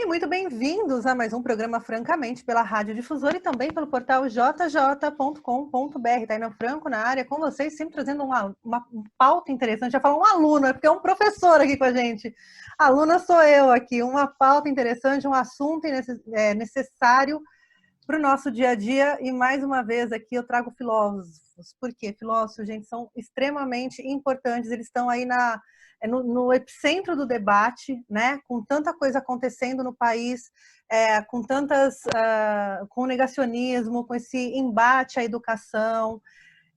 muito bem-vindos a mais um programa Francamente pela Rádio Difusora e também pelo portal jj.com.br. Taina Franco na área com vocês, sempre trazendo uma pauta interessante. Já falo um aluno, é porque é um professor aqui com a gente. Aluna sou eu aqui, uma pauta interessante, um assunto necessário para o nosso dia a dia. E mais uma vez aqui eu trago filósofos. Por quê? Filósofos, gente, são extremamente importantes, eles estão aí no epicentro do debate, né? Com tanta coisa acontecendo no país, com negacionismo, com esse embate à educação.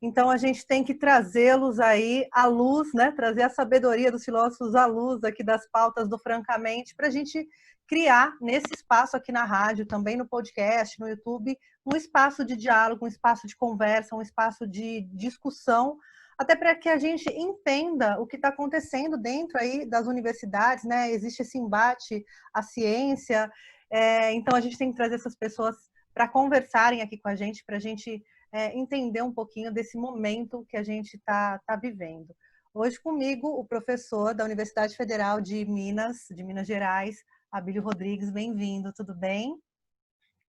Então a gente tem que trazê-los aí à luz, né? Trazer a sabedoria dos filósofos à luz aqui das pautas do Francamente, para a gente criar nesse espaço aqui na rádio, também no podcast, no YouTube, um espaço de diálogo, um espaço de conversa, um espaço de discussão, até para que a gente entenda o que está acontecendo dentro aí das universidades, né? Existe esse embate à ciência, então a gente tem que trazer essas pessoas para conversarem aqui com a gente, para a gente entender um pouquinho desse momento que a gente está vivendo. Hoje comigo, o professor da Universidade Federal de Minas Gerais, Abílio Rodrigues. Bem-vindo, tudo bem?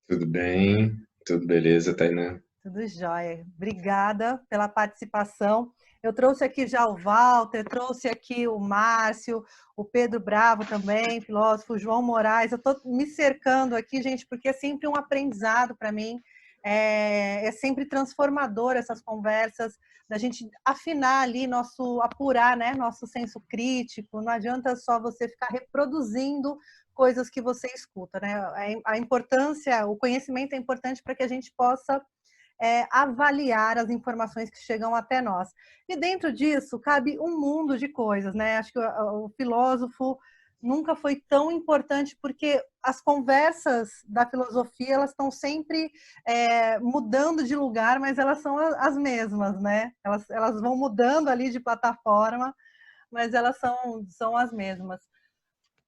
Tudo bem, tudo beleza, Tainá? Tudo jóia. Obrigada pela participação. Eu trouxe aqui já o Walter, trouxe aqui o Márcio, o Pedro Bravo também, filósofo, o João Moraes. Eu estou me cercando aqui, gente, porque é sempre um aprendizado para mim. É sempre transformador essas conversas, da gente afinar ali, apurar, né, nosso senso crítico. Não adianta só você ficar reproduzindo coisas que você escuta, né? A importância, o conhecimento é importante para que a gente possa avaliar as informações que chegam até nós. E dentro disso cabe um mundo de coisas, né? Acho que o filósofo nunca foi tão importante, porque as conversas da filosofia, elas estão sempre mudando de lugar, mas elas são as mesmas, né? Elas vão mudando ali de plataforma, mas elas são as mesmas.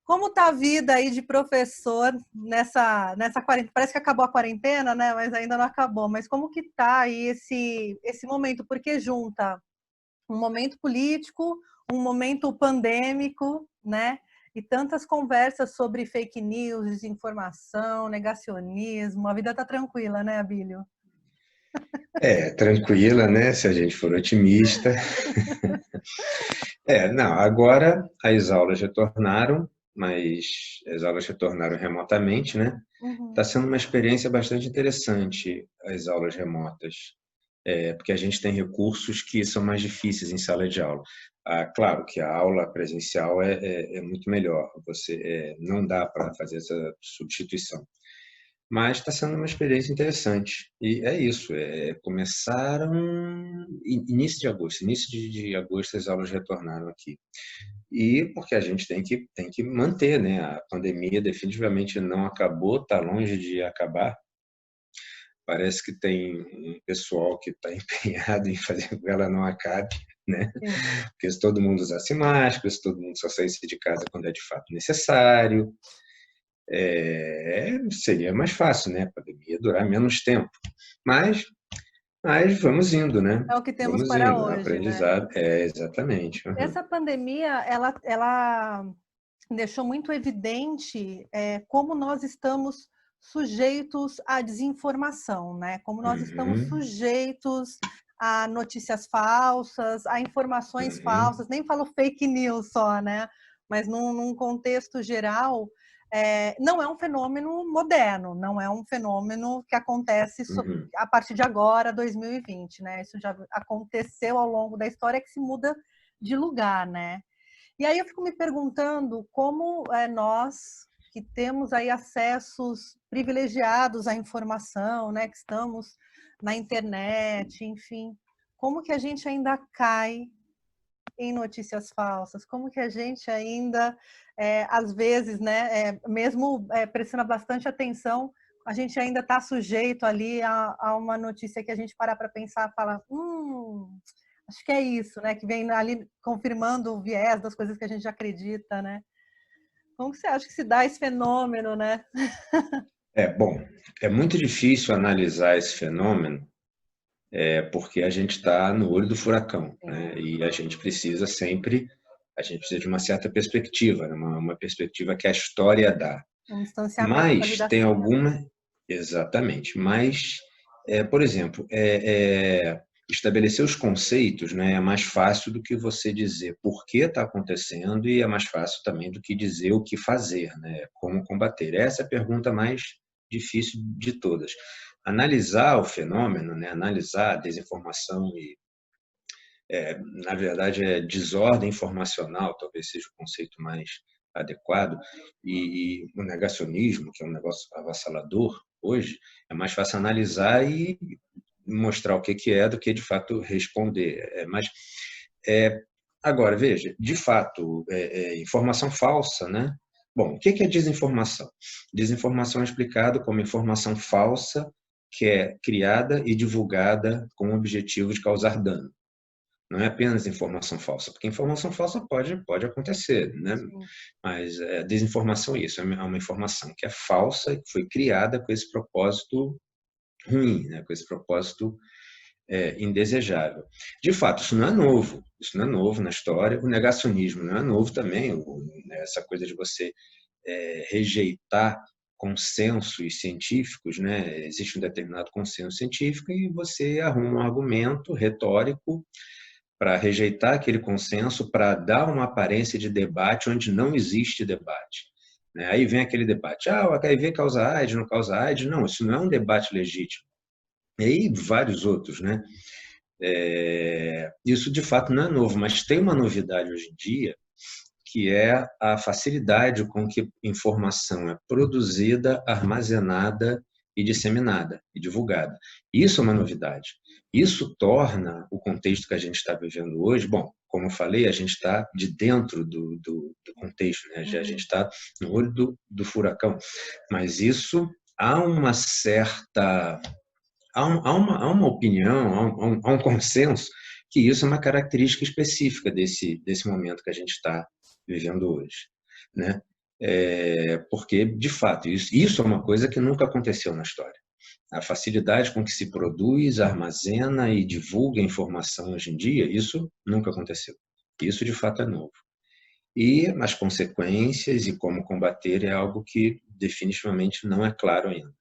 Como está a vida aí de professor nessa quarentena? Parece que acabou a quarentena, né? Mas ainda não acabou. Mas como que está aí esse momento? Porque junta um momento político, um momento pandêmico, né? E tantas conversas sobre fake news, desinformação, negacionismo. A vida está tranquila, né, Abílio? Tranquila, né? Se a gente for otimista. Não, agora as aulas retornaram, mas as aulas retornaram remotamente, né? Está sendo uma experiência bastante interessante as aulas remotas, porque a gente tem recursos que são mais difíceis em sala de aula. Claro que a aula presencial é muito melhor, não dá para fazer essa substituição. Mas está sendo uma experiência interessante. E é isso, começaram início de agosto as aulas retornaram aqui. E porque a gente tem que manter, né? A pandemia definitivamente não acabou, está longe de acabar. Parece que tem um pessoal que está empenhado em fazer com que ela não acabe, né? Porque se todo mundo usasse máscara, se todo mundo só saísse de casa quando é de fato necessário, seria mais fácil, né? A pandemia durar menos tempo. Mas vamos indo, né? É o que temos Vamos para indo. hoje, né? Aprendizado. Exatamente. Uhum. Essa pandemia, ela deixou muito evidente como nós estamos sujeitos à desinformação, né? Como nós estamos sujeitos a notícias falsas, a informações falsas, nem falo fake news só, né? Mas num contexto geral, não é um fenômeno moderno, não é um fenômeno que acontece a partir de agora, 2020, né? Isso já aconteceu ao longo da história, que se muda de lugar, né? E aí eu fico me perguntando como nós, que temos aí acessos privilegiados à informação, né, que estamos na internet, enfim, como que a gente ainda cai em notícias falsas? Como que a gente ainda, às vezes, né, mesmo prestando bastante atenção, a gente ainda está sujeito ali a uma notícia que a gente parar para pensar e fala, acho que é isso, né? Que vem ali confirmando o viés das coisas que a gente acredita, né? Como que você acha que se dá esse fenômeno, né? Bom, é muito difícil analisar esse fenômeno, porque a gente está no olho do furacão, né? E a gente precisa de uma certa perspectiva, né? Uma perspectiva que a história dá. Um distanciamento ali Mas da tem cena. alguma... Exatamente. Mas, por exemplo, estabelecer os conceitos, né, é mais fácil do que você dizer por que está acontecendo e é mais fácil também do que dizer o que fazer, né, como combater. Essa é a pergunta mais difícil de todas. Analisar o fenômeno, né, analisar a desinformação e, na verdade, desordem informacional, talvez seja o conceito mais adequado, e o negacionismo, que é um negócio avassalador hoje, é mais fácil analisar e mostrar o que é do que, de fato, responder. Mas, agora, veja, de fato, informação falsa, né? Bom, o que é desinformação? Desinformação é explicado como informação falsa que é criada e divulgada com o objetivo de causar dano. Não é apenas informação falsa, porque informação falsa pode acontecer, né? Sim. Mas desinformação é isso, é uma informação que é falsa e que foi criada com esse propósito ruim, né? Com esse propósito indesejável. De fato, isso não é novo na história, o negacionismo não é novo também, essa coisa de você rejeitar consensos científicos, né? Existe um determinado consenso científico e você arruma um argumento retórico para rejeitar aquele consenso, para dar uma aparência de debate onde não existe debate. Aí vem aquele debate, o HIV causa AIDS, não causa AIDS? Não, isso não é um debate legítimo. E aí vários outros, né? Isso de fato não é novo, mas tem uma novidade hoje em dia, que é a facilidade com que informação é produzida, armazenada e disseminada e divulgada. Isso é uma novidade. Isso torna o contexto que a gente está vivendo hoje, bom, como eu falei, a gente está de dentro do contexto, né? A gente está no olho do furacão, mas isso há uma certa... há uma opinião, há um consenso que isso é uma característica específica desse momento que a gente está vivendo hoje, né? Porque, de fato, isso é uma coisa que nunca aconteceu na história. A facilidade com que se produz, armazena e divulga informação hoje em dia, isso nunca aconteceu. Isso, de fato, é novo. E as consequências e como combater é algo que definitivamente não é claro ainda.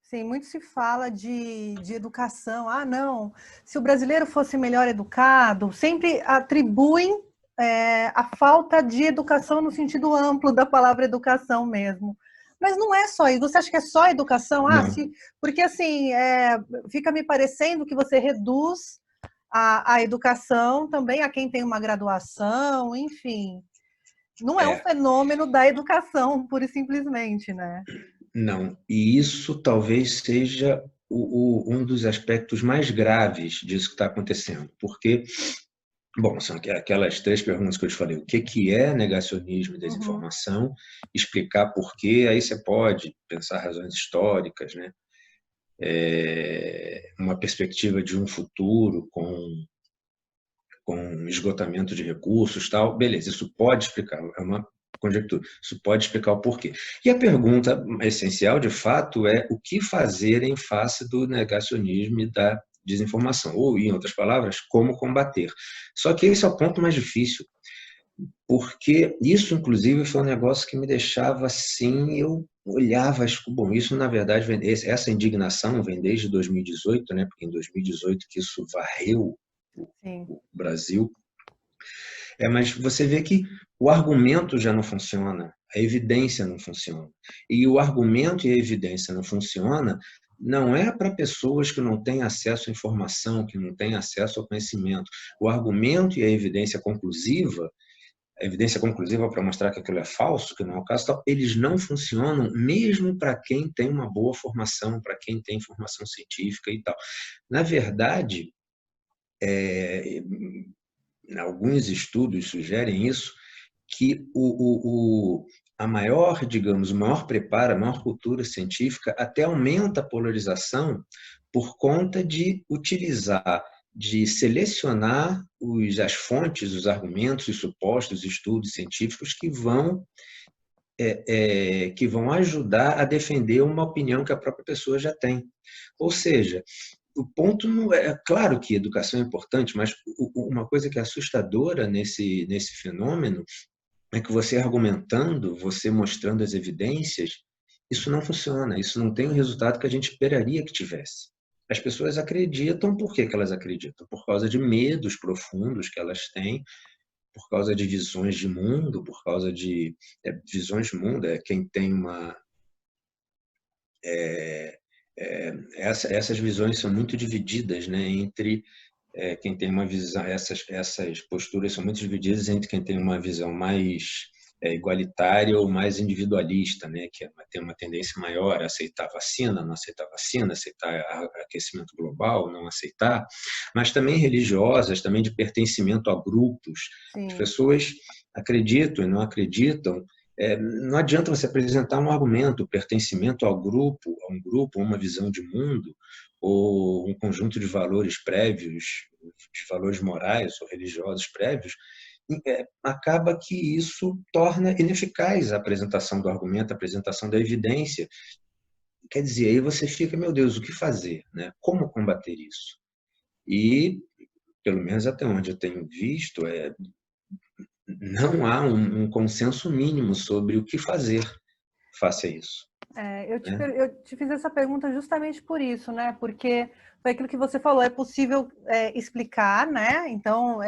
Sim, muito se fala de educação. Ah, não, se o brasileiro fosse melhor educado, sempre atribuem a falta de educação no sentido amplo da palavra educação mesmo. Mas não é só isso. Você acha que é só educação? Não. Porque assim, fica me parecendo que você reduz a educação também a quem tem uma graduação, enfim. Não é um fenômeno da educação, pura e simplesmente, né? Não, e isso talvez seja um dos aspectos mais graves disso que está acontecendo, porque, bom, são aquelas três perguntas que eu te falei: o que é negacionismo e desinformação, explicar por quê, aí você pode pensar razões históricas, né? Uma perspectiva de um futuro com esgotamento de recursos, tal, beleza, isso pode explicar, é uma conjectura, isso pode explicar o porquê. E a pergunta essencial, de fato, é o que fazer em face do negacionismo e da desinformação, ou, em outras palavras, como combater. Só que esse é o ponto mais difícil, porque isso, inclusive, foi um negócio que me deixava assim, eu olhava, bom, isso na verdade, essa indignação vem desde 2018, né, porque em 2018 que isso varreu o Brasil. Mas você vê que o argumento já não funciona, a evidência não funciona. E o argumento e a evidência não funciona não é para pessoas que não têm acesso à informação, que não têm acesso ao conhecimento. O argumento e a evidência conclusiva para mostrar que aquilo é falso, que não é o caso, eles não funcionam mesmo para quem tem uma boa formação, para quem tem formação científica e tal. Na verdade, alguns estudos sugerem isso, que a maior, digamos, o maior preparo, a maior cultura científica até aumenta a polarização por conta de utilizar, de selecionar as fontes, os argumentos, os supostos estudos científicos que vão ajudar a defender uma opinião que a própria pessoa já tem. Ou seja, o ponto não é claro que educação é importante, mas uma coisa que é assustadora nesse fenômeno é que você argumentando, você mostrando as evidências, isso não funciona, isso não tem o resultado que a gente esperaria que tivesse. As pessoas acreditam, por que que elas acreditam? Por causa de medos profundos que elas têm, por causa de visões de mundo, por causa de visões de mundo, quem tem uma... essas visões são muito divididas, né, entre quem tem uma visão, essas posturas são muito divididas entre quem tem uma visão mais igualitária ou mais individualista, né, que tem uma tendência maior a aceitar vacina, não aceitar vacina, aceitar aquecimento global, não aceitar, mas também religiosas, também de pertencimento a grupos. Sim. As pessoas acreditam e não acreditam. Não adianta você apresentar um argumento, pertencimento ao grupo, a um grupo, uma visão de mundo, ou um conjunto de valores prévios, de valores morais ou religiosos prévios, acaba que isso torna ineficaz a apresentação do argumento, a apresentação da evidência. Quer dizer, aí você fica, meu Deus, o que fazer, né? Como combater isso? E, pelo menos até onde eu tenho visto, não há um consenso mínimo sobre o que fazer face a isso. Eu te fiz essa pergunta justamente por isso, né? Porque foi aquilo que você falou, é possível explicar, né? Então,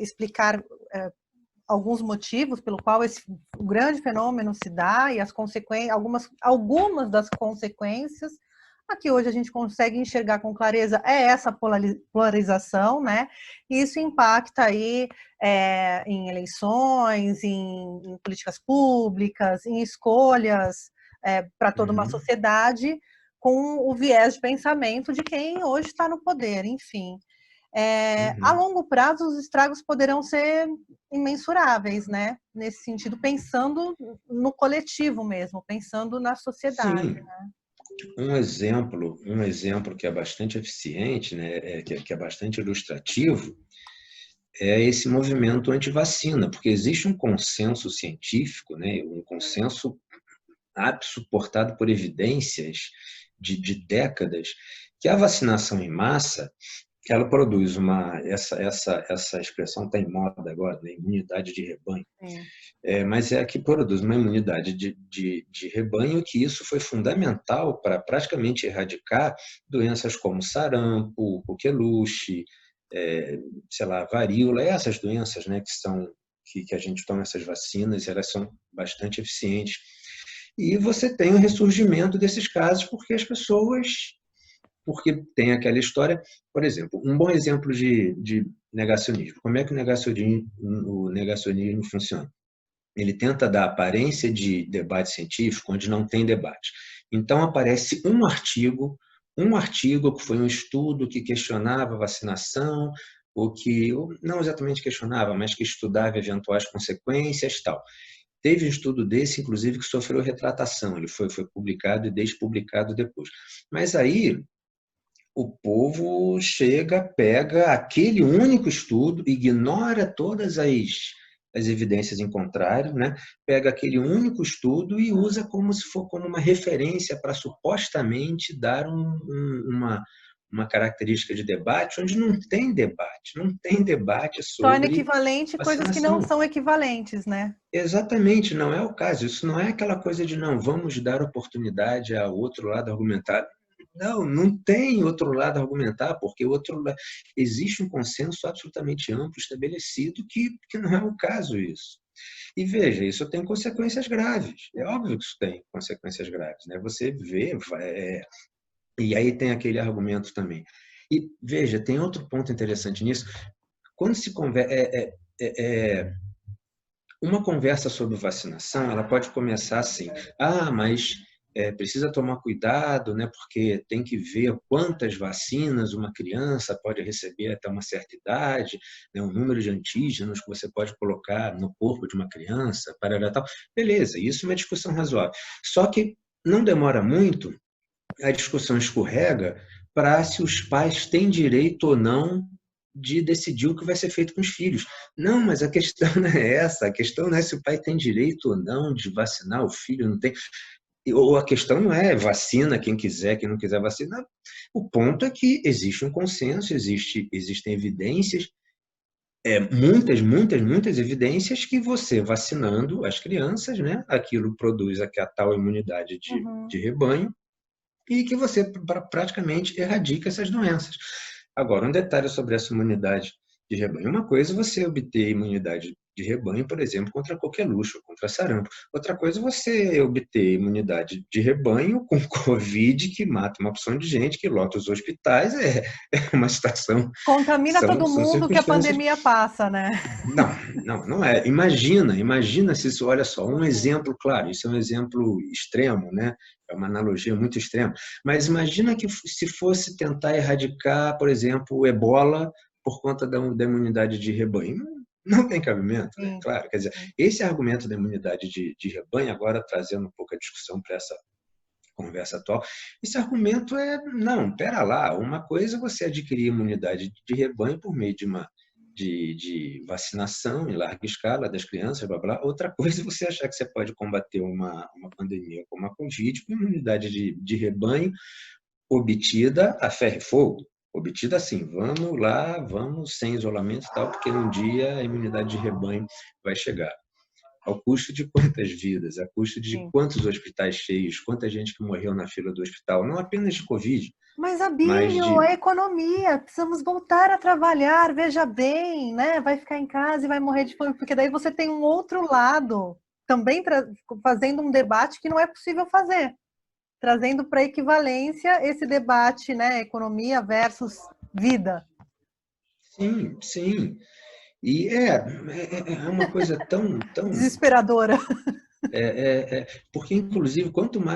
explicar alguns motivos pelo qual o grande fenômeno se dá e as consequências, algumas das consequências. Aqui hoje a gente consegue enxergar com clareza essa polarização, né? E isso impacta aí em eleições, em políticas públicas, em escolhas para toda uma sociedade com o viés de pensamento de quem hoje está no poder, enfim. A longo prazo, os estragos poderão ser imensuráveis, né? Nesse sentido, pensando no coletivo mesmo, pensando na sociedade. Sim. Né? Um exemplo que é bastante eficiente, né, que é bastante ilustrativo, é esse movimento anti-vacina, porque existe um consenso científico, né, um consenso suportado por evidências de décadas, que a vacinação em massa ela produz essa expressão está em moda agora, né? Imunidade de rebanho. Mas é a que produz uma imunidade de rebanho, que isso foi fundamental para praticamente erradicar doenças como sarampo, coqueluche, sei lá, varíola, essas doenças, né, que a gente toma essas vacinas, elas são bastante eficientes. E você tem o ressurgimento desses casos porque tem aquela história, por exemplo, um bom exemplo de negacionismo. Como é que o negacionismo funciona? Ele tenta dar aparência de debate científico onde não tem debate. Então aparece um artigo que foi um estudo que questionava a vacinação, ou que não exatamente questionava, mas que estudava eventuais consequências, tal. Teve um estudo desse, inclusive, que sofreu retratação. Ele foi publicado e despublicado depois. Mas aí o povo chega, pega aquele único estudo, ignora todas as evidências em contrário, né? Pega aquele único estudo e usa como se for como uma referência para supostamente dar uma característica de debate, onde não tem debate sobre torna equivalente coisas que não são equivalentes, né? Exatamente, não é o caso. Isso não é aquela coisa de não, vamos dar oportunidade ao outro lado argumentar. Não tem outro lado a argumentar, porque existe um consenso absolutamente amplo, estabelecido, que não é o caso isso. E veja, isso tem consequências graves. É óbvio que isso tem consequências graves, né? Você vê, e aí tem aquele argumento também. E veja, tem outro ponto interessante nisso. Quando se conversa, uma conversa sobre vacinação, ela pode começar assim: mas precisa tomar cuidado, né? Porque tem que ver quantas vacinas uma criança pode receber até uma certa idade, né? O número de antígenos que você pode colocar no corpo de uma criança, para tal. Beleza, isso é uma discussão razoável. Só que não demora muito, a discussão escorrega para se os pais têm direito ou não de decidir o que vai ser feito com os filhos. Não, mas a questão não é essa. A questão não é se o pai tem direito ou não de vacinar o filho, não tem. Ou a questão não é vacina quem quiser, quem não quiser vacinar. O ponto é que existe um consenso, existem evidências muitas evidências que você vacinando as crianças, né, aquilo produz a tal imunidade de rebanho e que você praticamente erradica essas doenças. Agora, um detalhe sobre essa imunidade de rebanho. Uma coisa é você obter imunidade de rebanho, por exemplo, contra coqueluche, contra sarampo. Outra coisa é você obter imunidade de rebanho com Covid, que mata uma opção de gente, que lota os hospitais. É uma situação... Contamina todo São mundo que a circunstâncias... pandemia passa, né? Não é. Imagina se isso, olha só, um exemplo, claro, isso é um exemplo extremo, né? É uma analogia muito extrema, mas imagina que se fosse tentar erradicar, por exemplo, o ebola por conta da imunidade de rebanho. Não tem cabimento, né? Sim. Claro, quer dizer, esse argumento da imunidade de rebanho, agora trazendo um pouco a discussão para essa conversa atual, esse argumento não, pera lá, uma coisa é você adquirir imunidade de rebanho por meio de vacinação em larga escala das crianças, blá, blá. Outra coisa é você achar que você pode combater uma pandemia como a Covid com imunidade de rebanho obtida a ferro e fogo. Obtida assim, vamos lá, vamos sem isolamento e tal, porque um dia a imunidade de rebanho vai chegar. Ao custo de quantas vidas, a custo de quantos hospitais cheios, quanta gente que morreu na fila do hospital, não apenas de Covid, mas, mas Abílio, de... a economia, precisamos voltar a trabalhar, veja bem, né? Vai ficar em casa e vai morrer de fome, porque daí você tem um outro lado, também fazendo um debate que não é possível fazer, trazendo para equivalência esse debate, né? Economia versus vida. Sim, sim. E é uma coisa tão desesperadora. Porque, inclusive,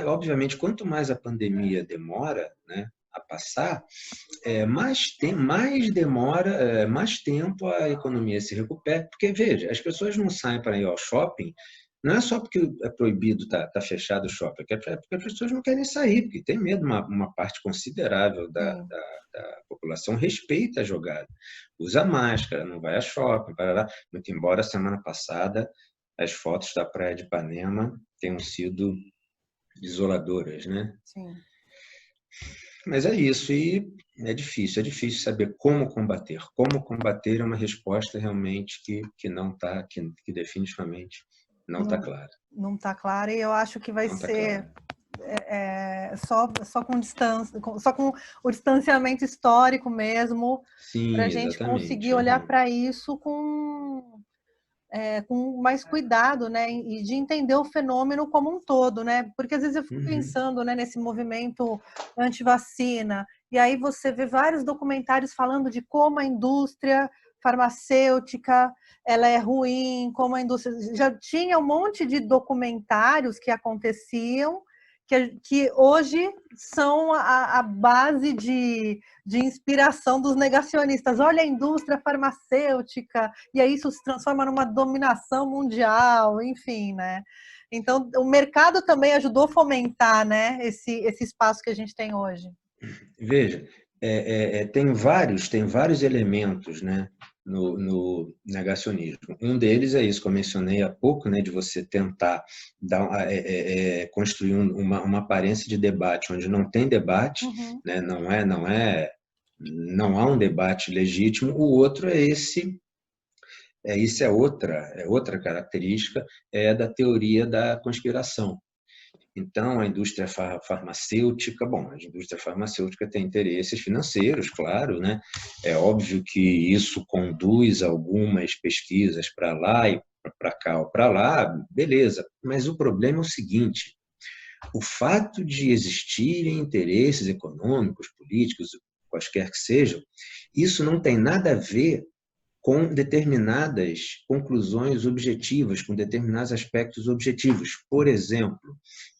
obviamente, quanto mais a pandemia demora, né, a passar, mais demora, mais tempo a economia se recupera. Porque, veja, as pessoas não saem para ir ao shopping, não é só porque é proibido, tá fechado o shopping, é porque as pessoas não querem sair, porque tem medo, uma parte considerável da população respeita a jogada. Usa máscara, não vai a shopping, parará. Muito embora semana passada as fotos da praia de Ipanema tenham sido desoladoras, né? Sim. Mas é isso, e é difícil saber como combater. Como combater é uma resposta realmente que não está, que definitivamente não está clara. Não está clara, e eu acho que vai ser só com distância, só com o distanciamento histórico mesmo, para a gente conseguir olhar para isso com mais cuidado, né, e de entender o fenômeno como um todo, né, porque às vezes eu fico pensando, né, nesse movimento anti-vacina, e aí você vê vários documentários falando de como a indústria farmacêutica ela é ruim, como a indústria... Já tinha um monte de documentários que aconteciam, que hoje são a base de inspiração dos negacionistas. Olha a indústria farmacêutica, e aí isso se transforma numa dominação mundial, enfim, né? Então, o mercado também ajudou a fomentar, né, esse espaço que a gente tem hoje. Veja, tem vários elementos, né, no negacionismo. Um deles é isso que eu mencionei há pouco, né, de você tentar construir uma aparência de debate onde não tem debate, né, não há um debate legítimo. O outro é isso é outra característica da teoria da conspiração. Então, a indústria farmacêutica, a indústria farmacêutica tem interesses financeiros, claro, né? É óbvio que isso conduz algumas pesquisas para lá e para cá ou para lá, beleza. Mas o problema é o seguinte: o fato de existirem interesses econômicos, políticos, quaisquer que sejam, isso não tem nada a ver com determinadas conclusões objetivas, com determinados aspectos objetivos. Por exemplo,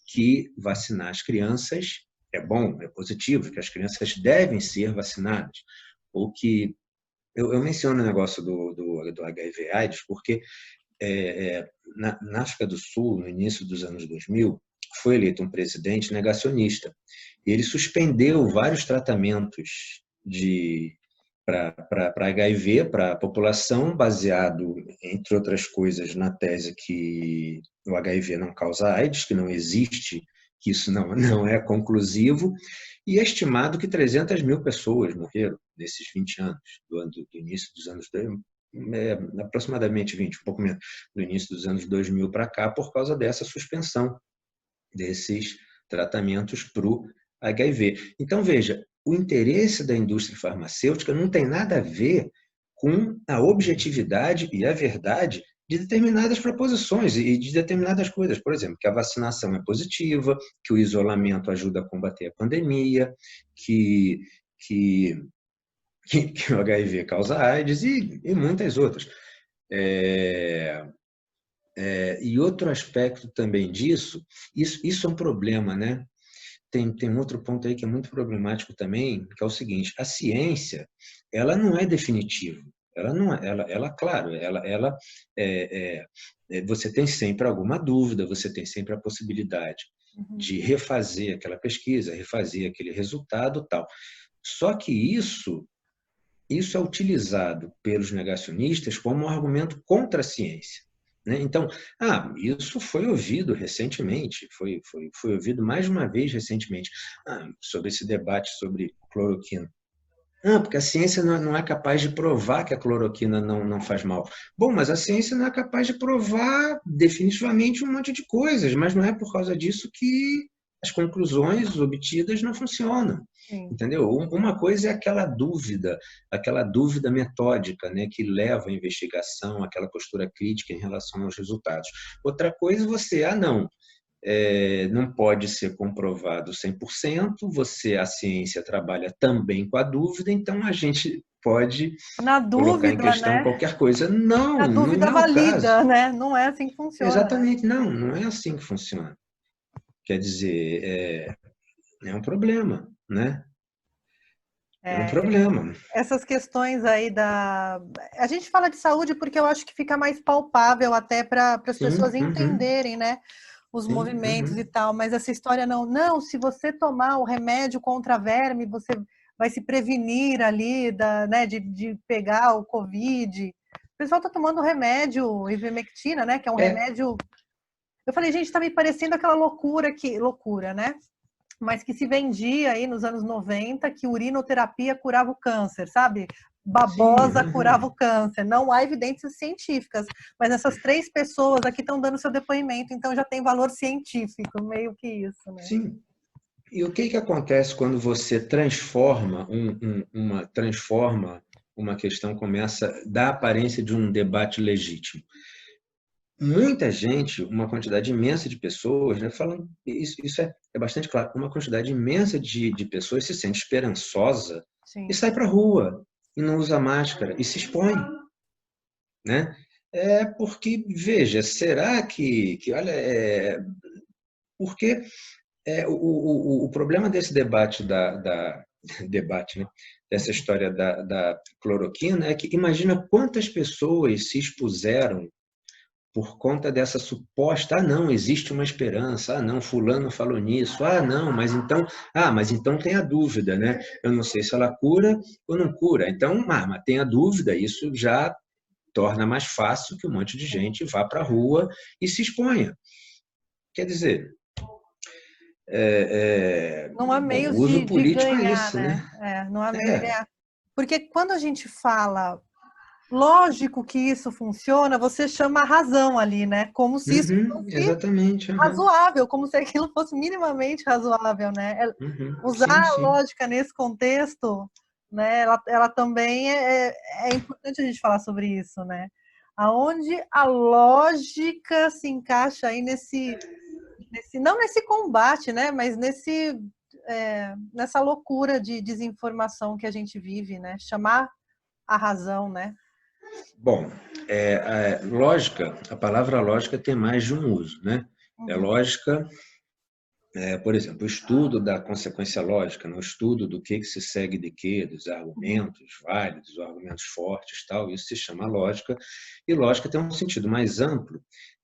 que vacinar as crianças é bom, é positivo, que as crianças devem ser vacinadas. Ou que... Eu menciono o negócio do HIV/AIDS porque na África do Sul, no início dos anos 2000, foi eleito um presidente negacionista. E ele suspendeu vários tratamentos para HIV, para a população, baseado, entre outras coisas, na tese que o HIV não causa AIDS, que não existe, que isso não é conclusivo, e é estimado que 300 mil pessoas morreram nesses 20 anos, do início dos anos aproximadamente 20, um pouco menos, do início dos anos 2000 para cá, por causa dessa suspensão desses tratamentos para o HIV. Então, veja, o interesse da indústria farmacêutica não tem nada a ver com a objetividade e a verdade de determinadas proposições e de determinadas coisas. Por exemplo, que a vacinação é positiva, que o isolamento ajuda a combater a pandemia, que o HIV causa AIDS e muitas outras. E outro aspecto também disso, isso é um problema, né? Tem outro ponto aí que é muito problemático também, que é o seguinte: a ciência, ela não é definitiva. Ela não é, claro, você tem sempre alguma dúvida, você tem sempre a possibilidade de refazer aquela pesquisa, refazer aquele resultado, tal. Só que isso é utilizado pelos negacionistas como um argumento contra a ciência. Né? Então, isso foi ouvido recentemente, foi ouvido mais uma vez recentemente, sobre esse debate sobre cloroquina. Porque a ciência não é capaz de provar que a cloroquina não faz mal. Bom, mas a ciência não é capaz de provar definitivamente um monte de coisas, mas não é por causa disso que as conclusões obtidas não funcionam. Sim. Entendeu? Uma coisa é aquela dúvida metódica, né, que leva à investigação, aquela postura crítica em relação aos resultados. Outra coisa é você, não pode ser comprovado 100%, a ciência trabalha também com a dúvida, então a gente pode colocar em questão, né, qualquer coisa. Não, a dúvida não é valida, o caso. Né? Não é assim que funciona. Exatamente, né? não é assim que funciona. Quer dizer, é um problema, né? É um problema. Essas questões aí a gente fala de saúde porque eu acho que fica mais palpável até para as pessoas entenderem, né? Os movimentos e tal, mas essa história não, se você tomar o remédio contra verme, você vai se prevenir ali né, de pegar o Covid. O pessoal está tomando remédio, ivermectina, né? Que é um remédio. Eu falei, gente, está me parecendo aquela loucura, né? Mas que se vendia aí nos anos 90, que urinoterapia curava o câncer, sabe? Babosa curava o câncer. Não há evidências científicas, mas essas 3 pessoas aqui estão dando seu depoimento, então já tem valor científico, meio que isso, né? Sim. E o que acontece quando você transforma uma questão, começa a dar aparência de um debate legítimo? Muita gente, uma quantidade imensa de pessoas, né, falando, isso é bastante claro, uma quantidade imensa de pessoas se sente esperançosa. Sim. E sai para a rua, e não usa máscara, e se expõe. Né? Porque, veja, será que olha, porque o problema desse debate debate, né? Dessa história da cloroquina é que imagina quantas pessoas se expuseram por conta dessa suposta, não, existe uma esperança, não, fulano falou nisso, não, mas então tem a dúvida, né? Eu não sei se ela cura ou não cura. Então, mas tem a dúvida, isso já torna mais fácil que um monte de gente vá para a rua e se exponha. Quer dizer, não há meios o uso político de ganhar, é esse, né? Não há meio de ganhar. Porque quando a gente fala, lógico que isso funciona, você chama a razão ali, né? Como se isso fosse exatamente, razoável, como se aquilo fosse minimamente razoável, né? Usar a lógica nesse contexto, né? Ela também é importante a gente falar sobre isso, né? Aonde a lógica se encaixa aí não nesse combate, né? Mas nessa loucura de desinformação que a gente vive, né? Chamar a razão, né? Bom, lógica, a palavra lógica tem mais de um uso, né? Lógica, por exemplo, o estudo da consequência lógica, no estudo do que se segue de quê, dos argumentos válidos, argumentos fortes, tal, isso se chama lógica, e lógica tem um sentido mais amplo,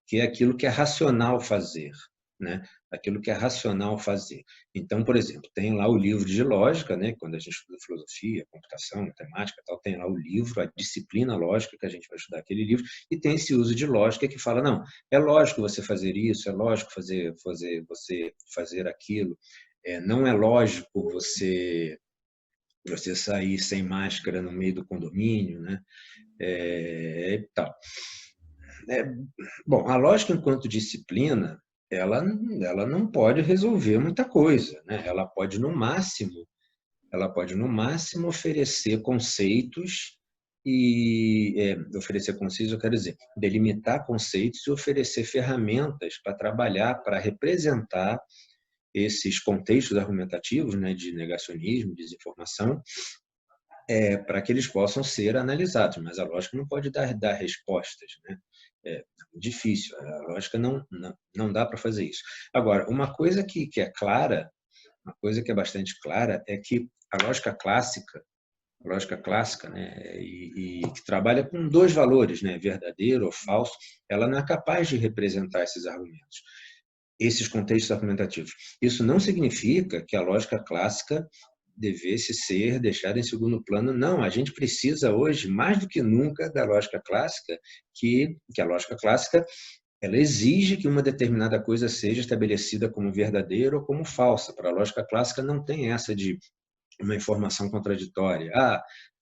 que é aquilo que é racional fazer, né? Aquilo que é racional fazer. Então, por exemplo, tem lá o livro de lógica, né? Quando a gente estuda filosofia, computação, matemática, tal, tem lá o livro, a disciplina lógica que a gente vai estudar aquele livro, e tem esse uso de lógica que fala, não, é lógico você fazer isso, é lógico você fazer aquilo, não é lógico você você sair sem máscara no meio do condomínio, né? Tal. Bom, a lógica enquanto disciplina, ela não pode resolver muita coisa, né? Ela pode no máximo oferecer conceitos oferecer conceitos, eu quero dizer, delimitar conceitos e oferecer ferramentas para trabalhar, para representar esses contextos argumentativos, né, de negacionismo, desinformação, para que eles possam ser analisados, mas a lógica não pode dar respostas, né? É difícil, a lógica não dá para fazer isso. Agora, uma coisa que é clara, uma coisa que é bastante clara é que a lógica clássica, né, e que trabalha com dois valores, né, verdadeiro ou falso, ela não é capaz de representar esses argumentos, esses contextos argumentativos. Isso não significa que a lógica clássica devesse ser deixada em segundo plano. Não, a gente precisa hoje, mais do que nunca, da lógica clássica, que a lógica clássica ela exige que uma determinada coisa seja estabelecida como verdadeira ou como falsa. Para a lógica clássica não tem essa de uma informação contraditória.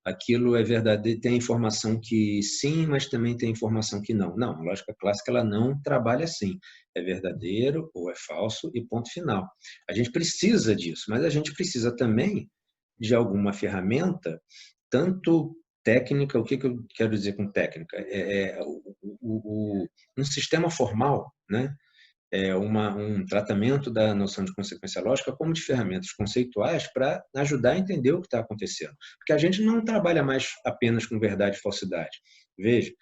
Aquilo é verdadeiro, tem informação que sim, mas também tem informação que não. Não, a lógica clássica ela não trabalha assim. É verdadeiro ou é falso e ponto final. A gente precisa disso, mas a gente precisa também de alguma ferramenta, tanto técnica, o que eu quero dizer com técnica? Um sistema formal, né? Um tratamento da noção de consequência lógica como de ferramentas conceituais para ajudar a entender o que está acontecendo. Porque a gente não trabalha mais apenas com verdade e falsidade. Veja,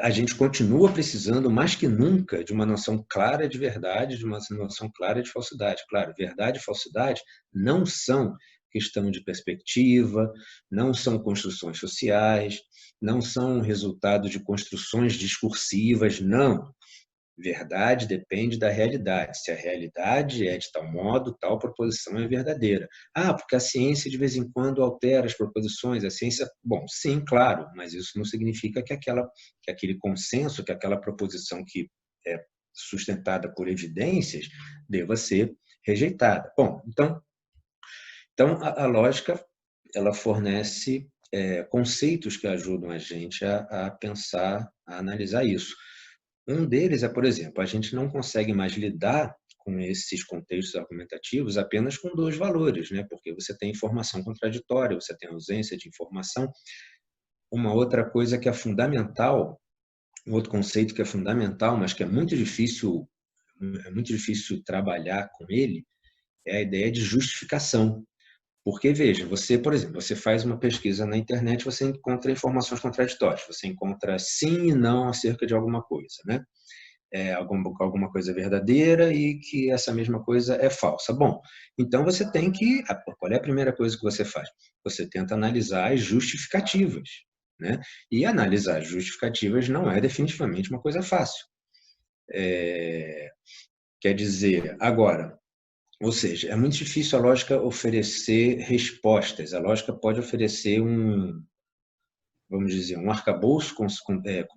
a gente continua precisando, mais que nunca, de uma noção clara de verdade, de uma noção clara de falsidade. Claro, verdade e falsidade não são questão de perspectiva, não são construções sociais, não são resultado de construções discursivas, não. Verdade depende da realidade. Se a realidade é de tal modo, tal proposição é verdadeira. Porque a ciência de vez em quando altera as proposições. A ciência, bom, sim, claro, mas isso não significa que aquele consenso, que aquela proposição que é sustentada por evidências deva ser rejeitada. Bom, então a lógica ela fornece conceitos que ajudam a gente a pensar, a analisar isso. Um deles é, por exemplo, a gente não consegue mais lidar com esses contextos argumentativos apenas com dois valores, né? Porque você tem informação contraditória, você tem ausência de informação. Uma outra coisa que é fundamental, um outro conceito que é fundamental, mas que é muito difícil trabalhar com ele, é a ideia de justificação. Porque, veja, você, por exemplo, você faz uma pesquisa na internet, você encontra informações contraditórias, você encontra sim e não acerca de alguma coisa, né? Alguma coisa verdadeira e que essa mesma coisa é falsa. Bom, então você tem que... Qual é a primeira coisa que você faz? Você tenta analisar as justificativas, né? E analisar as justificativas não é definitivamente uma coisa fácil. Quer dizer, agora... Ou seja, é muito difícil a lógica oferecer respostas. A lógica pode oferecer vamos dizer, um arcabouço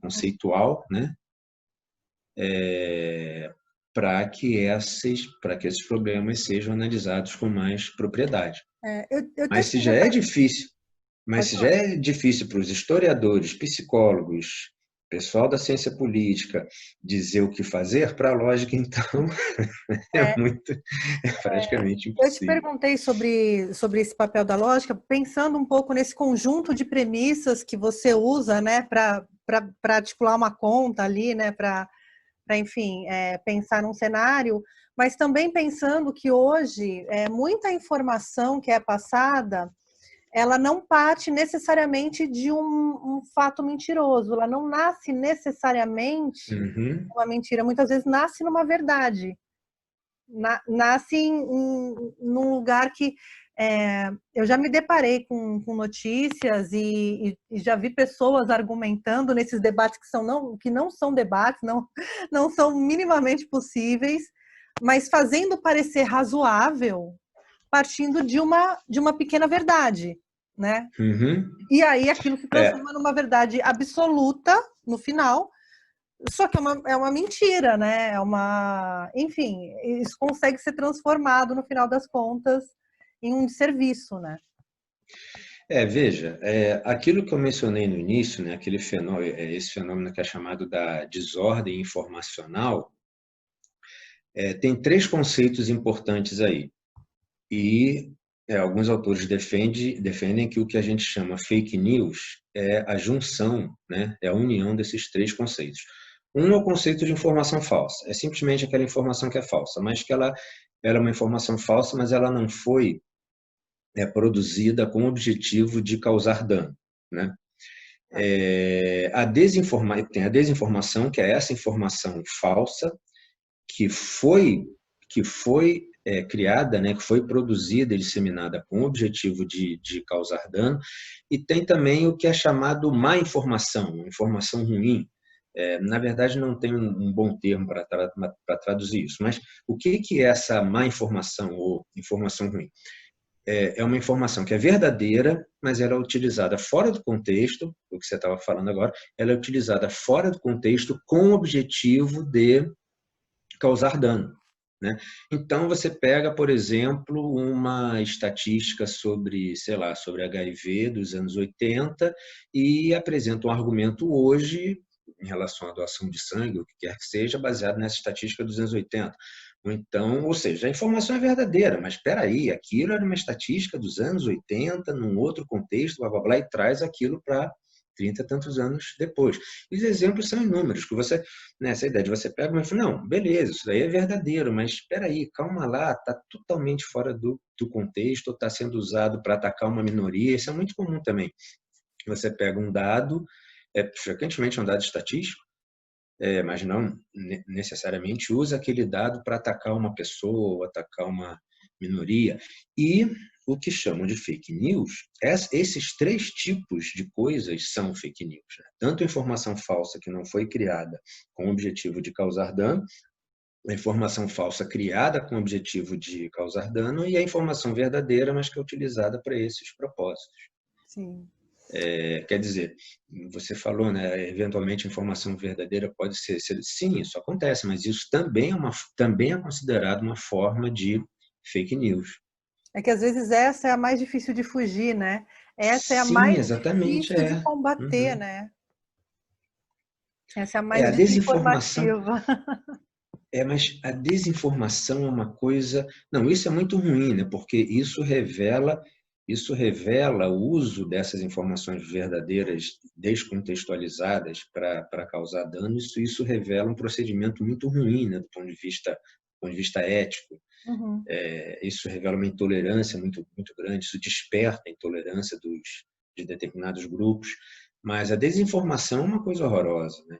conceitual, né? Para que esses problemas sejam analisados com mais propriedade. Mas se já é difícil, para os historiadores, psicólogos, pessoal da ciência política dizer o que fazer, para a lógica, então, é praticamente impossível. Eu te perguntei sobre esse papel da lógica, pensando um pouco nesse conjunto de premissas que você usa, né, para articular uma conta ali, né, para enfim, pensar num cenário, mas também pensando que hoje muita informação que é passada, ela não parte necessariamente de um fato mentiroso, ela não nasce necessariamente uma mentira, muitas vezes nasce numa verdade, nasce num lugar que eu já me deparei com notícias e já vi pessoas argumentando nesses debates que não são debates, não são minimamente possíveis, mas fazendo parecer razoável, partindo de uma pequena verdade, né? E aí aquilo se transforma numa verdade absoluta no final, só que é uma mentira, né? Enfim, isso consegue ser transformado no final das contas em um serviço, né? Veja, aquilo que eu mencionei no início, né, aquele fenômeno, esse fenômeno que é chamado da desordem informacional, tem três conceitos importantes aí. E alguns autores defendem que o que a gente chama fake news é a junção, né, é a união desses três conceitos. Um é o conceito de informação falsa, é simplesmente aquela informação que é falsa, mas que ela é uma informação falsa, mas ela não foi produzida com o objetivo de causar dano, né? Tem a desinformação, que é essa informação falsa que foi criada, né, que foi produzida e disseminada com o objetivo de causar dano, e tem também o que é chamado má informação, informação ruim. Na verdade, não tem um bom termo para traduzir isso, mas o que é essa má informação ou informação ruim? É uma informação que é verdadeira, mas ela é utilizada fora do contexto, o que você estava falando agora, ela é utilizada fora do contexto com o objetivo de causar dano, né? Então, você pega, por exemplo, uma estatística sobre, sei lá, sobre HIV dos anos 80 e apresenta um argumento hoje em relação à doação de sangue, o que quer que seja, baseado nessa estatística dos anos 80. Então, ou seja, a informação é verdadeira, mas espera aí, aquilo era uma estatística dos anos 80, num outro contexto, blá, blá, blá, e traz aquilo para 30 e tantos anos depois. E os exemplos são inúmeros, que você, nessa ideia de você pega e fala, não, beleza, isso daí é verdadeiro, mas espera aí, calma lá, está totalmente fora do contexto, está sendo usado para atacar uma minoria, isso é muito comum também. Você pega um dado, frequentemente é um dado estatístico, mas não necessariamente usa aquele dado para atacar uma pessoa ou atacar uma minoria. E o que chamam de fake news, esses três tipos de coisas são fake news, né? Tanto a informação falsa que não foi criada com o objetivo de causar dano, a informação falsa criada com o objetivo de causar dano e a informação verdadeira, mas que é utilizada para esses propósitos. Sim. Quer dizer, você falou, né, eventualmente a informação verdadeira pode ser, sim, isso acontece, mas isso também é considerado uma forma de fake news. É que às vezes essa é a mais difícil de fugir, né? Essa é a Sim, mais exatamente, difícil de combater, Uhum. né? Essa é a mais A desinformação, desinformativa. mas a desinformação é uma coisa... Não, isso é muito ruim, né? Porque isso revela o uso dessas informações verdadeiras descontextualizadas para causar dano. Isso revela um procedimento muito ruim, né? Do ponto de vista ético. Uhum. Isso revela uma intolerância muito, muito grande, isso desperta a intolerância de determinados grupos. Mas a desinformação é uma coisa horrorosa, né?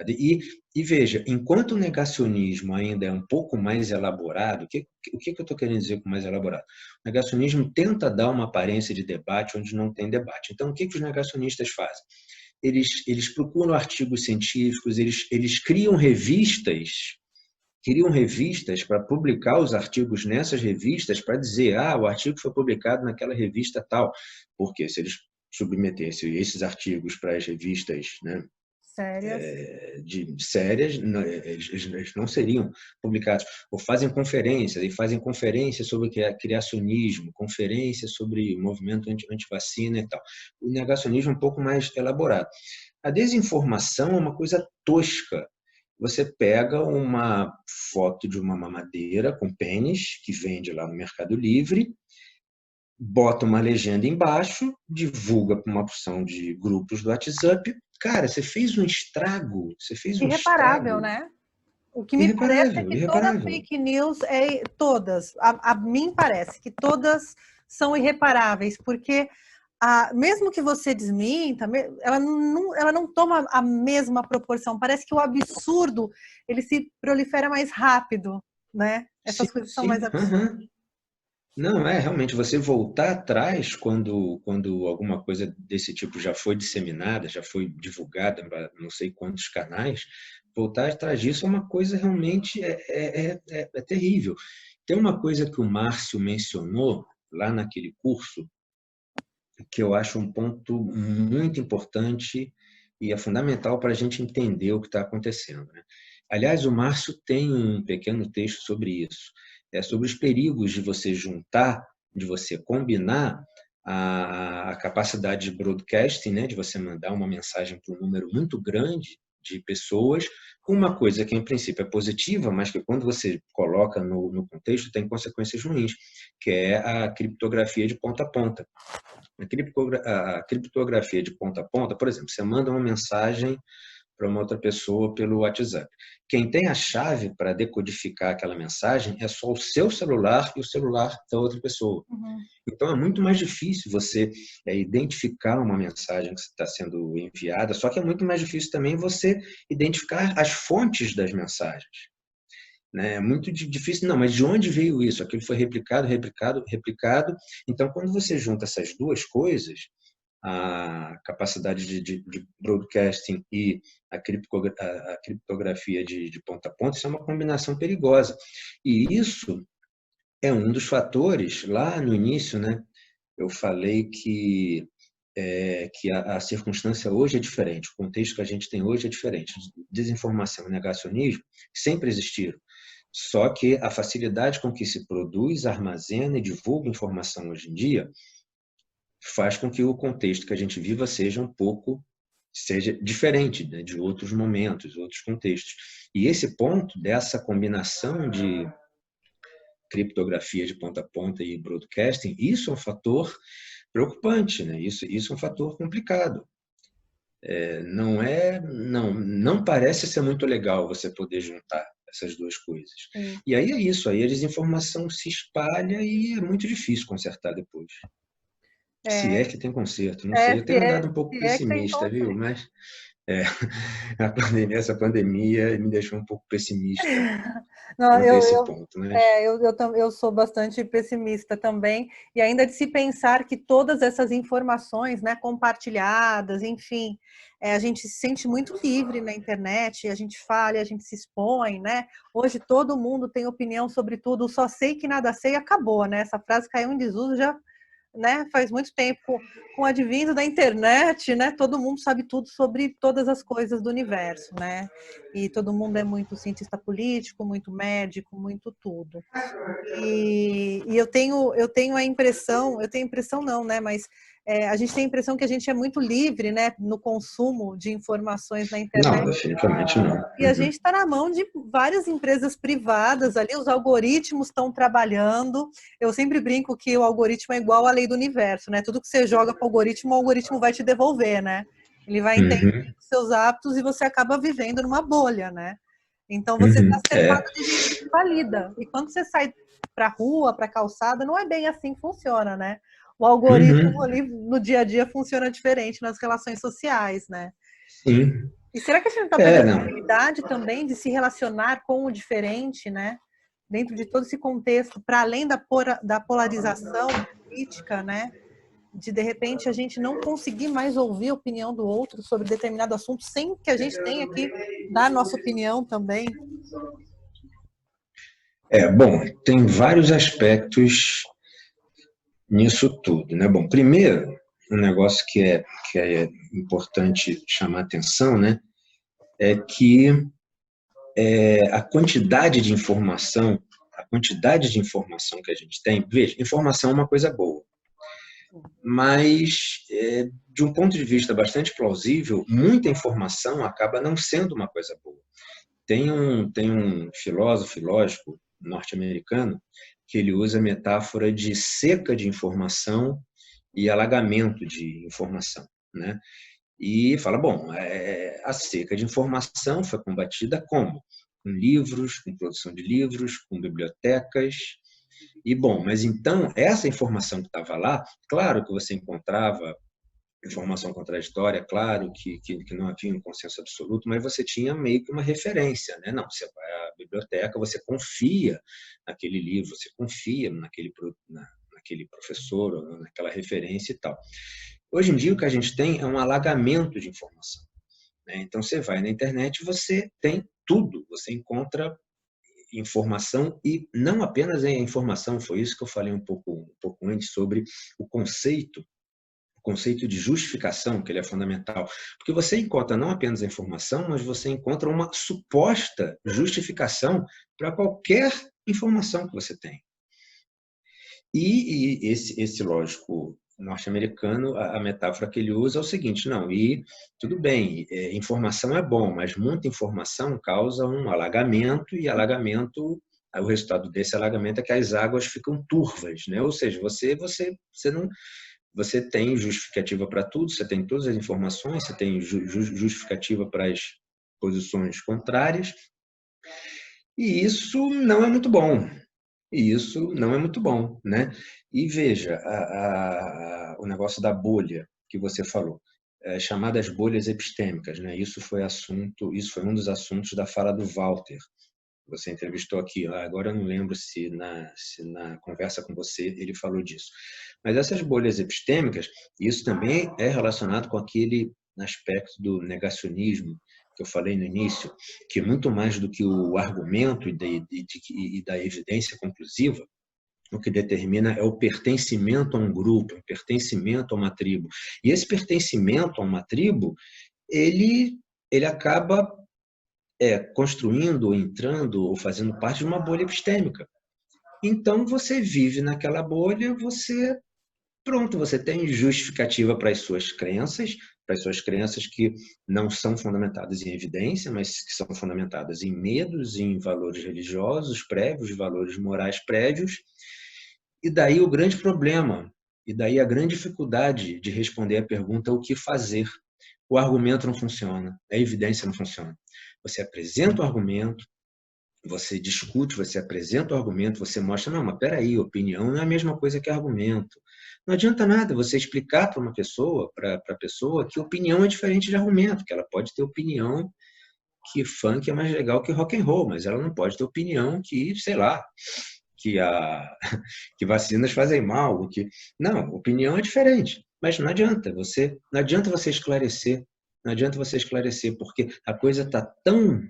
E veja, enquanto o negacionismo ainda é um pouco mais elaborado, o que eu estou querendo dizer com mais elaborado? O negacionismo tenta dar uma aparência de debate onde não tem debate. Então, o que os negacionistas fazem? Eles procuram artigos científicos, eles criam revistas para publicar os artigos nessas revistas, para dizer, o artigo foi publicado naquela revista tal. Porque se eles submetessem esses artigos para as revistas, né, sérias, eles não seriam publicados. Ou fazem conferências sobre criacionismo, conferências sobre movimento antivacina e tal. O negacionismo é um pouco mais elaborado. A desinformação é uma coisa tosca. Você pega uma foto de uma mamadeira com pênis, que vende lá no Mercado Livre, bota uma legenda embaixo, divulga para uma porção de grupos do WhatsApp. Cara, você fez um estrago. Irreparável, né? O que me parece é que toda fake news todas, a mim parece que todas são irreparáveis, porque mesmo que você desminta, ela não toma a mesma proporção. Parece que o absurdo ele se prolifera mais rápido, né? Essas coisas são mais absurdas. Não, realmente, você voltar atrás quando alguma coisa desse tipo já foi disseminada, já foi divulgada para não sei quantos canais, voltar atrás disso é uma coisa realmente terrível. Tem uma coisa que o Márcio mencionou lá naquele curso, que eu acho um ponto muito importante e é fundamental para a gente entender o que está acontecendo, né? Aliás, o Márcio tem um pequeno texto sobre isso. Sobre os perigos de você juntar de você combinar a capacidade de broadcasting, né, de você mandar uma mensagem para um número muito grande de pessoas, com uma coisa que em princípio é positiva, mas que quando você coloca no contexto tem consequências ruins, que é a criptografia de ponta a ponta. A criptografia de ponta a ponta, por exemplo, você manda uma mensagem para uma outra pessoa pelo WhatsApp. Quem tem a chave para decodificar aquela mensagem é só o seu celular e o celular da outra pessoa. Então, é muito mais difícil você identificar uma mensagem que está sendo enviada, só que é muito mais difícil também você identificar as fontes das mensagens. Né? É muito difícil, não, mas de onde veio isso? Aquilo foi replicado, replicado, replicado. Então, quando você junta essas duas coisas, a capacidade de broadcasting e a criptografia de ponta a ponta, isso é uma combinação perigosa. E isso é um dos fatores, lá no início, né, eu falei que a circunstância hoje é diferente, o contexto que a gente tem hoje é diferente. Desinformação e negacionismo sempre existiram, só que a facilidade com que se produz, armazena e divulga informação hoje em dia faz com que o contexto que a gente viva seja diferente, né, de outros momentos, outros contextos. E esse ponto dessa combinação de criptografia de ponta a ponta e broadcasting, isso é um fator preocupante, né? Isso é um fator complicado. Não parece ser muito legal você poder juntar essas duas coisas. E aí é isso, aí a desinformação se espalha e é muito difícil consertar depois. Se é que tem conserto, não sei. Eu tenho andado um pouco pessimista, viu? Mas essa pandemia me deixou um pouco pessimista nesse ponto. Né? Eu sou bastante pessimista também, e ainda de se pensar que todas essas informações, né, compartilhadas, enfim, a gente se sente muito livre na internet, a gente fala, a gente se expõe, né? Hoje todo mundo tem opinião sobre tudo, só sei que nada sei, acabou, né? Essa frase caiu em desuso já, né, faz muito tempo, com o advento da internet, né, todo mundo sabe tudo sobre todas as coisas do universo, né, e todo mundo é muito cientista político, muito médico, muito tudo. E eu tenho a impressão, não, né, mas a gente tem a impressão que a gente é muito livre, né, no consumo de informações na internet. Não, definitivamente não. E a gente está na mão de várias empresas privadas ali, os algoritmos estão trabalhando. Eu sempre brinco que o algoritmo é igual à lei do universo, né? Tudo que você joga para o algoritmo vai te devolver, né? Ele vai entender os seus hábitos e você acaba vivendo numa bolha, né? Então você está cercado de gente que valida. E quando você sai para a rua, para a calçada, não é bem assim que funciona, né? O algoritmo ali no dia a dia funciona diferente nas relações sociais, né? Sim. E será que a gente não está perdendo a habilidade também de se relacionar com o diferente, né? Dentro de todo esse contexto, para além da polarização política, né? De repente, a gente não conseguir mais ouvir a opinião do outro sobre determinado assunto, sem que a gente tenha que dar a nossa opinião também. Bom, tem vários aspectos nisso tudo, né? Bom, primeiro, um negócio que é importante chamar atenção, né? É que a quantidade de informação que a gente tem, veja, informação é uma coisa boa, mas de um ponto de vista bastante plausível, muita informação acaba não sendo uma coisa boa. Tem um filósofo e lógico norte-americano que ele usa a metáfora de seca de informação e alagamento de informação, né? E fala, bom, a seca de informação foi combatida como? Com livros, com produção de livros, com bibliotecas. E, bom, mas então, essa informação que estava lá, claro que você encontrava informação contraditória, claro que não havia um consenso absoluto, mas você tinha meio que uma referência, né? Não, você vai à biblioteca, você confia naquele livro, você confia naquele professor, ou naquela referência e tal. Hoje em dia, o que a gente tem é um alagamento de informação, né? Então, você vai na internet, você tem tudo, você encontra informação e não apenas a informação, foi isso que eu falei um pouco antes sobre o conceito de justificação, que ele é fundamental, porque você encontra não apenas a informação, mas você encontra uma suposta justificação para qualquer informação que você tem. E esse lógico norte-americano, a metáfora que ele usa é o seguinte, não, e tudo bem, informação é bom, mas muita informação causa um alagamento, e alagamento, o resultado desse alagamento é que as águas ficam turvas, né? Ou seja, você tem justificativa para tudo, você tem todas as informações, você tem justificativa para as posições contrárias, e isso não é muito bom. E isso não é muito bom, né? E veja, o negócio da bolha que você falou, chamadas bolhas epistêmicas, né? Isso foi um dos assuntos da fala do Walter. Você entrevistou aqui, agora eu não lembro se na conversa com você ele falou disso. Mas essas bolhas epistêmicas, isso também é relacionado com aquele aspecto do negacionismo que eu falei no início, que muito mais do que o argumento e da evidência conclusiva, o que determina é o pertencimento a um grupo, o pertencimento a uma tribo. E esse pertencimento a uma tribo, ele acaba construindo, ou entrando, ou fazendo parte de uma bolha epistêmica. Então, você vive naquela bolha, pronto, você tem justificativa para as suas crenças que não são fundamentadas em evidência, mas que são fundamentadas em medos, em valores religiosos prévios, valores morais prévios. E daí o grande problema, e daí a grande dificuldade de responder a pergunta o que fazer. O argumento não funciona, a evidência não funciona. Você apresenta o argumento, você discute, você apresenta o argumento, você mostra, não, mas peraí, opinião não é a mesma coisa que argumento. Não adianta nada você explicar para uma pessoa, para a pessoa, que opinião é diferente de argumento, que ela pode ter opinião que funk é mais legal que rock and roll, mas ela não pode ter opinião que, sei lá, que, que vacinas fazem mal, não, opinião é diferente. Mas não adianta você esclarecer, não adianta você esclarecer, porque a coisa está tão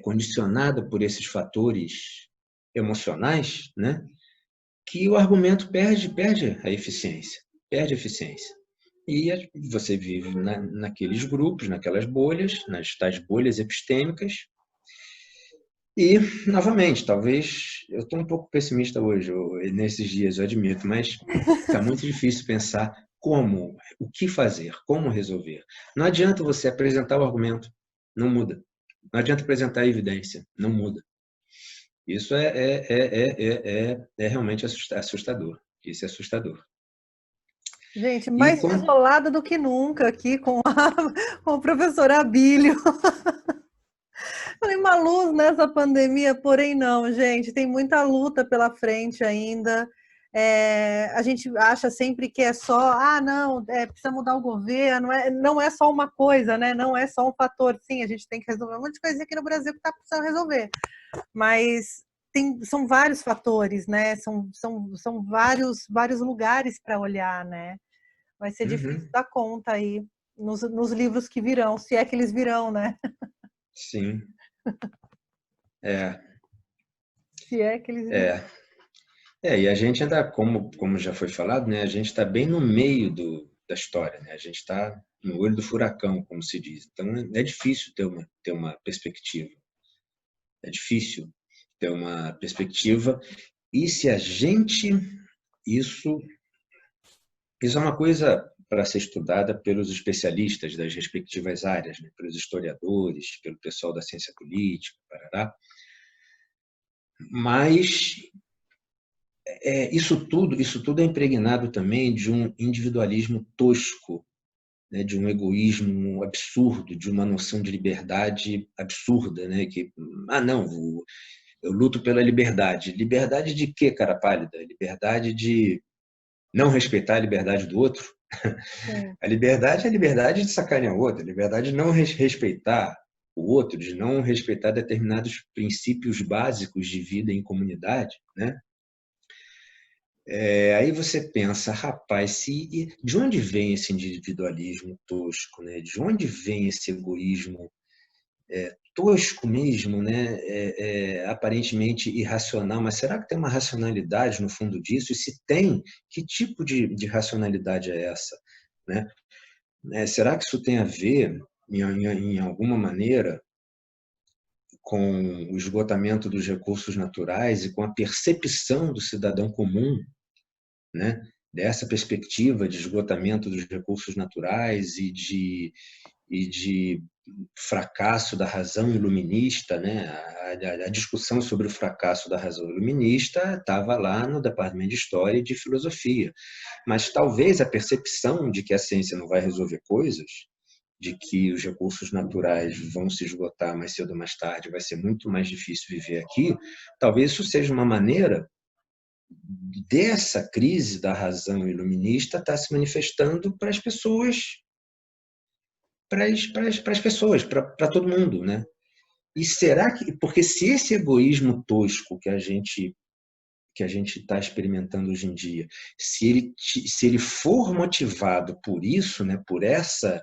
condicionada por esses fatores emocionais, né, que o argumento perde a eficiência, perde a eficiência. E você vive naqueles grupos, naquelas bolhas, nas tais bolhas epistêmicas. E, novamente, talvez eu estou um pouco pessimista hoje, nesses dias, eu admito, mas está muito difícil pensar o que fazer, como resolver. Não adianta você apresentar o argumento, não muda. Não adianta apresentar a evidência, não muda. Isso é realmente assustador. Isso é assustador. Gente, mais isolada do que nunca aqui com o professor Abílio. Falei, uma luz nessa pandemia, porém não, gente, tem muita luta pela frente ainda. A gente acha sempre que é só, não, precisa mudar o governo, não é só uma coisa, né? Não é só um fator, sim, a gente tem que resolver um monte de coisa aqui no Brasil que está precisando resolver. Mas são vários fatores, né? São vários lugares para olhar, né? Vai ser difícil dar conta aí nos livros que virão, se é que eles virão, né? Sim. Se é que eles virão. E a gente ainda, como já foi falado, né? A gente está bem no meio da história, né? A gente está no olho do furacão, como se diz. Então, é difícil ter uma perspectiva. É difícil ter uma perspectiva. E se a gente... Isso é uma coisa para ser estudada pelos especialistas das respectivas áreas, né? Pelos historiadores, pelo pessoal da ciência política, parará. Mas isso tudo é impregnado também de um individualismo tosco, né? De um egoísmo absurdo, de uma noção de liberdade absurda, né? Que, não, eu luto pela liberdade. Liberdade de quê, cara pálida? Liberdade de não respeitar a liberdade do outro? A liberdade é a liberdade de sacanear o outro, a liberdade de não respeitar o outro, de não respeitar determinados princípios básicos de vida em comunidade, né? Aí você pensa, rapaz, de onde vem esse individualismo tosco, né? De onde vem esse egoísmo tosco mesmo, né? Aparentemente irracional, mas será que tem uma racionalidade no fundo disso? E se tem, que tipo de racionalidade é essa, né? Será que isso tem a ver, em alguma maneira, com o esgotamento dos recursos naturais e com a percepção do cidadão comum, né, dessa perspectiva de esgotamento dos recursos naturais e de fracasso da razão iluminista, né? A discussão sobre o fracasso da razão iluminista estava lá no Departamento de História e de Filosofia, mas talvez a percepção de que a ciência não vai resolver coisas, de que os recursos naturais vão se esgotar mais cedo ou mais tarde, vai ser muito mais difícil viver aqui, talvez isso seja uma maneira dessa crise da razão iluminista estar se manifestando para as pessoas, para todo mundo, né? E será que, porque se esse egoísmo tosco que a gente está experimentando hoje em dia, se ele for motivado por isso, né, por essa,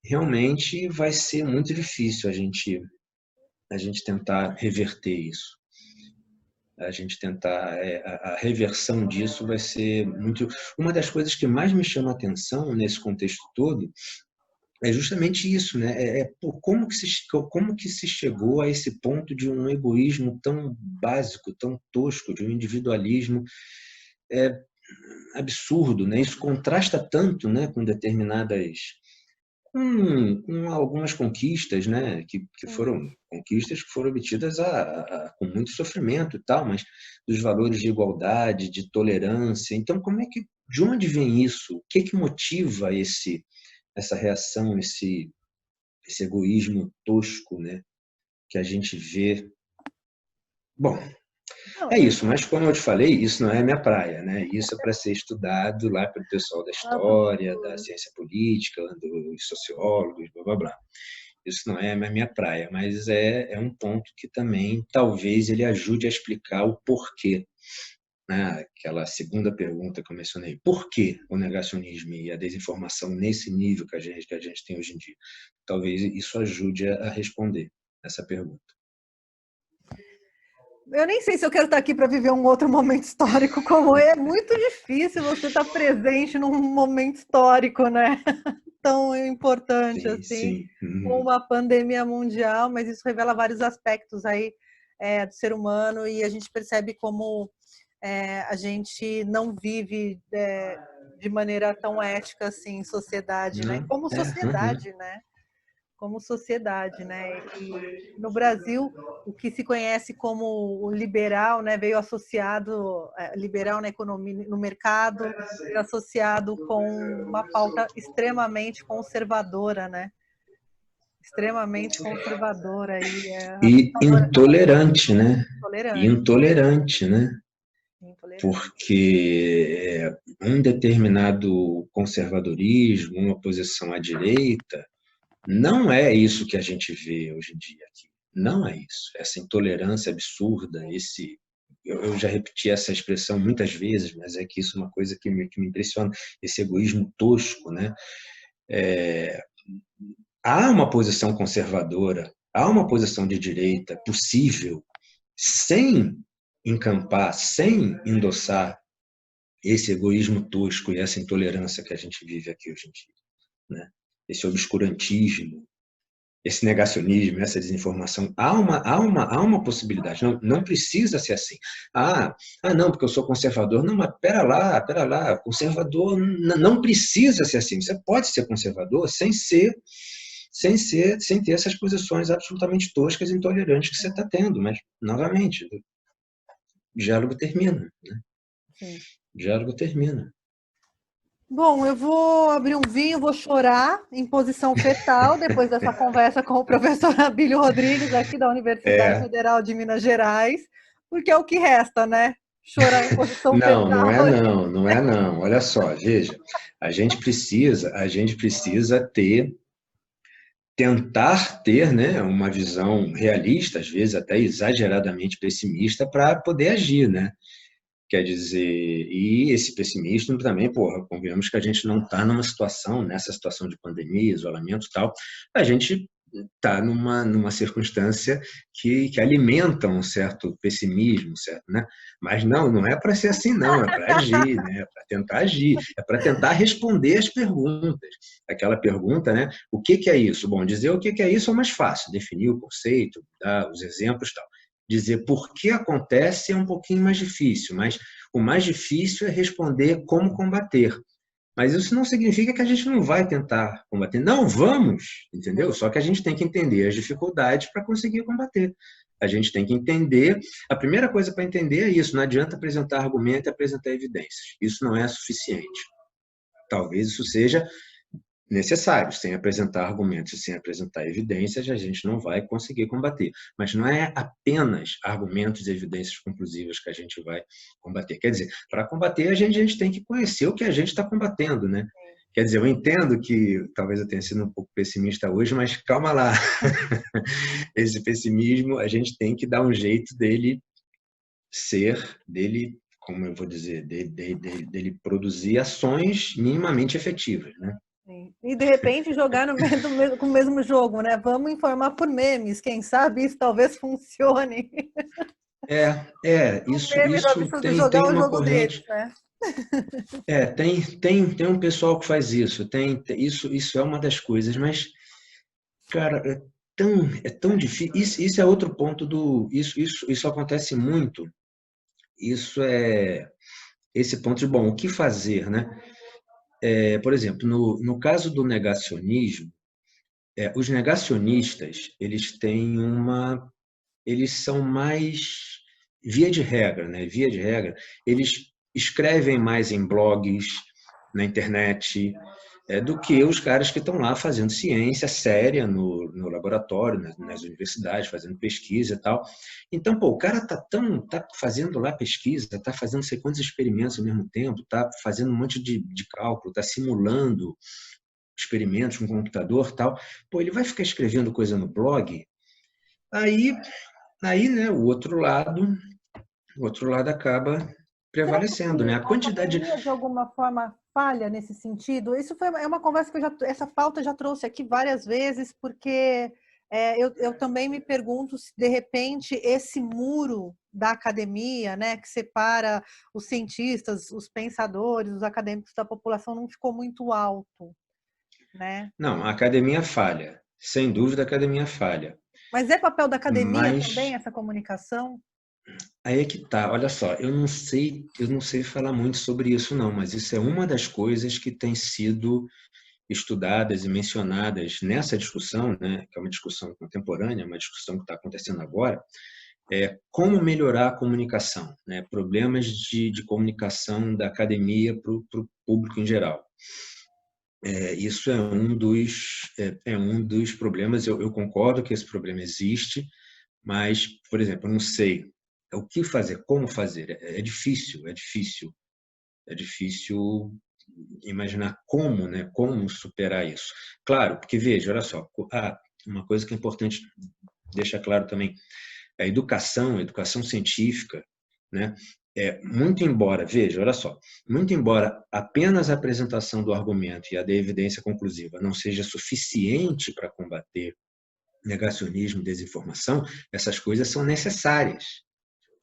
realmente vai ser muito difícil a gente tentar reverter isso. A gente tentar a reversão disso vai ser muito. Uma das coisas que mais me chama a atenção nesse contexto todo é justamente isso, né? Como que se chegou a esse ponto de um egoísmo tão básico, tão tosco, de um individualismo absurdo, né? Isso contrasta tanto, né, com determinadas com algumas conquistas, né, que foram conquistas que foram obtidas com muito sofrimento e tal, mas dos valores de igualdade, de tolerância. Então, de onde vem isso? O que motiva essa reação, esse egoísmo tosco, né, que a gente vê? Bom, é isso, mas como eu te falei, isso não é a minha praia, né? Isso é para ser estudado lá pelo pessoal da história, da ciência política, dos sociólogos, blá blá blá. Isso não é a minha praia, mas é um ponto que também talvez ele ajude a explicar o porquê, né? Aquela segunda pergunta que eu mencionei, por que o negacionismo e a desinformação nesse nível que a gente tem hoje em dia? Talvez isso ajude a responder essa pergunta. Eu nem sei se eu quero estar aqui para viver um outro momento histórico como é muito difícil você estar presente num momento histórico, né? Tão importante Sim, assim, sim. com uma pandemia mundial, mas isso revela vários aspectos aí do ser humano e a gente percebe como a gente não vive de maneira tão ética assim em sociedade, né? Como sociedade, né? Como sociedade, né? E no Brasil, o que se conhece como o liberal, né, veio associado liberal na economia, no mercado, veio associado com uma pauta extremamente conservadora, né? Extremamente conservadora E intolerante, né? Intolerante, né? Porque um determinado conservadorismo, uma posição à direita, não é isso que a gente vê hoje em dia aqui. Não é isso. Essa intolerância absurda, eu já repeti essa expressão muitas vezes, mas é que isso é uma coisa que me impressiona, esse egoísmo tosco, né? Há uma posição conservadora, há uma posição de direita possível, sem encampar, sem endossar esse egoísmo tosco e essa intolerância que a gente vive aqui hoje em dia, né? Esse obscurantismo, esse negacionismo, essa desinformação, há uma possibilidade. Não precisa ser assim. Não, porque eu sou conservador. Não, mas pera lá, conservador não precisa ser assim. Você pode ser conservador sem ter essas posições absolutamente toscas e intolerantes que você está tendo. Mas, novamente, o diálogo termina, né? Sim. O diálogo termina. Bom, eu vou abrir um vinho, vou chorar em posição fetal depois dessa conversa com o professor Abílio Rodrigues, aqui da Universidade Federal de Minas Gerais, porque é o que resta, né? Chorar em posição fetal. Não é não. Olha só, veja, a gente precisa tentar ter, né, uma visão realista, às vezes até exageradamente pessimista, para poder agir, né? Quer dizer, e esse pessimismo também, convenhamos que a gente não está nessa situação de pandemia, isolamento e tal, a gente está numa circunstância que alimenta um certo pessimismo, certo, né? Mas não é para ser assim, não, é para agir, né? É para tentar agir, é para tentar responder as perguntas. Aquela pergunta, né? O que é isso? Bom, dizer o que é isso é mais fácil, definir o conceito, dar os exemplos e tal. Dizer por que acontece é um pouquinho mais difícil, mas o mais difícil é responder como combater. Mas isso não significa que a gente não vai tentar combater. Não, vamos, entendeu? Só que a gente tem que entender as dificuldades para conseguir combater. A gente tem que entender. A primeira coisa para entender é isso. Não adianta apresentar argumento e apresentar evidências. Isso não é suficiente. Talvez isso seja necessário. Sem apresentar argumentos e sem apresentar evidências, a gente não vai conseguir combater. Mas não é apenas argumentos e evidências conclusivas que a gente vai combater. Quer dizer, para combater, a gente tem que conhecer o que a gente está combatendo, né? Quer dizer, eu entendo que talvez eu tenha sido um pouco pessimista hoje, mas calma lá. Esse pessimismo, a gente tem que dar um jeito dele como eu vou dizer, dele produzir ações minimamente efetivas, né? Sim. E de repente jogar com o mesmo jogo, né? Vamos informar por memes, quem sabe isso talvez funcione. Isso De tem jogar o uma jogo deles, corrente. né? Tem um pessoal que faz isso, isso é uma das coisas, mas, cara, é tão difícil. Isso é outro ponto isso acontece muito. Isso é esse ponto de, bom, o que fazer, né? Por exemplo, no caso do negacionismo, os negacionistas, eles são mais, via de regra, né? Via de regra, eles escrevem mais em blogs, na internet, do que os caras que estão lá fazendo ciência séria no laboratório, nas universidades, fazendo pesquisa e tal. Então, pô, o cara tá fazendo lá pesquisa, tá fazendo não sei quantos experimentos ao mesmo tempo, tá fazendo um monte de cálculo, tá simulando experimentos com computador e tal. Pô, ele vai ficar escrevendo coisa no blog, aí, né, o outro lado acaba Será prevalecendo, né? que A a quantidade. academia, de alguma forma, falha nesse sentido? É uma conversa que essa pauta eu já trouxe aqui várias vezes, porque eu também me pergunto se, de repente, esse muro da academia, né, que separa os cientistas, os pensadores, os acadêmicos da população, não ficou muito alto, né? Não, a academia falha. Sem dúvida, a academia falha. Mas é papel da academia também Mas essa comunicação? aí é que tá. Olha só, eu não sei falar muito sobre isso, não, mas isso é uma das coisas que tem sido estudadas e mencionadas nessa discussão, né, que é uma discussão contemporânea, uma discussão que está acontecendo agora, como melhorar a comunicação, né, problemas de comunicação da academia para o público em geral. Isso é um dos problemas. Eu concordo que esse problema existe, mas, por exemplo, eu não sei o que fazer, como fazer. É difícil, é difícil imaginar como, né, como superar isso. Claro, porque veja, olha só, uma coisa que é importante deixar claro também, a educação científica, né, muito embora, veja, olha só, muito embora apenas a apresentação do argumento e a da evidência conclusiva não seja suficiente para combater negacionismo, desinformação, essas coisas são necessárias.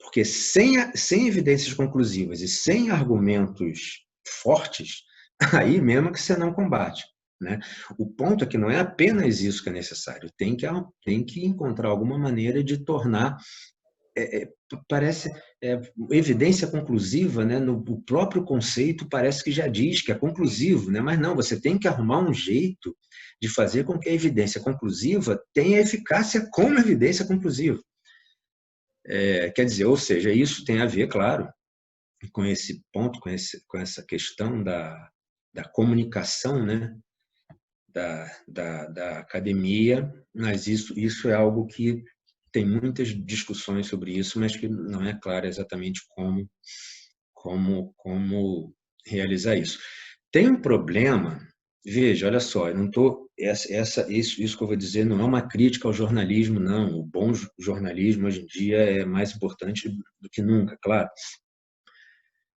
Porque sem evidências conclusivas e sem argumentos fortes, aí mesmo que você não combate. Né? O ponto é que não é apenas isso que é necessário, tem que encontrar alguma maneira de tornar, parece, evidência conclusiva, né? O próprio conceito parece que já diz que é conclusivo, né? Mas não, você tem que arrumar um jeito de fazer com que a evidência conclusiva tenha eficácia como evidência conclusiva. Quer dizer, ou seja, isso tem a ver, claro, com esse ponto, com essa questão da comunicação, né? da academia, mas isso é algo que tem muitas discussões sobre isso, mas que não é claro exatamente como realizar isso. Tem um problema, veja, olha só, eu não estou, isso que eu vou dizer não é uma crítica ao jornalismo, não. O bom jornalismo hoje em dia é mais importante do que nunca, claro.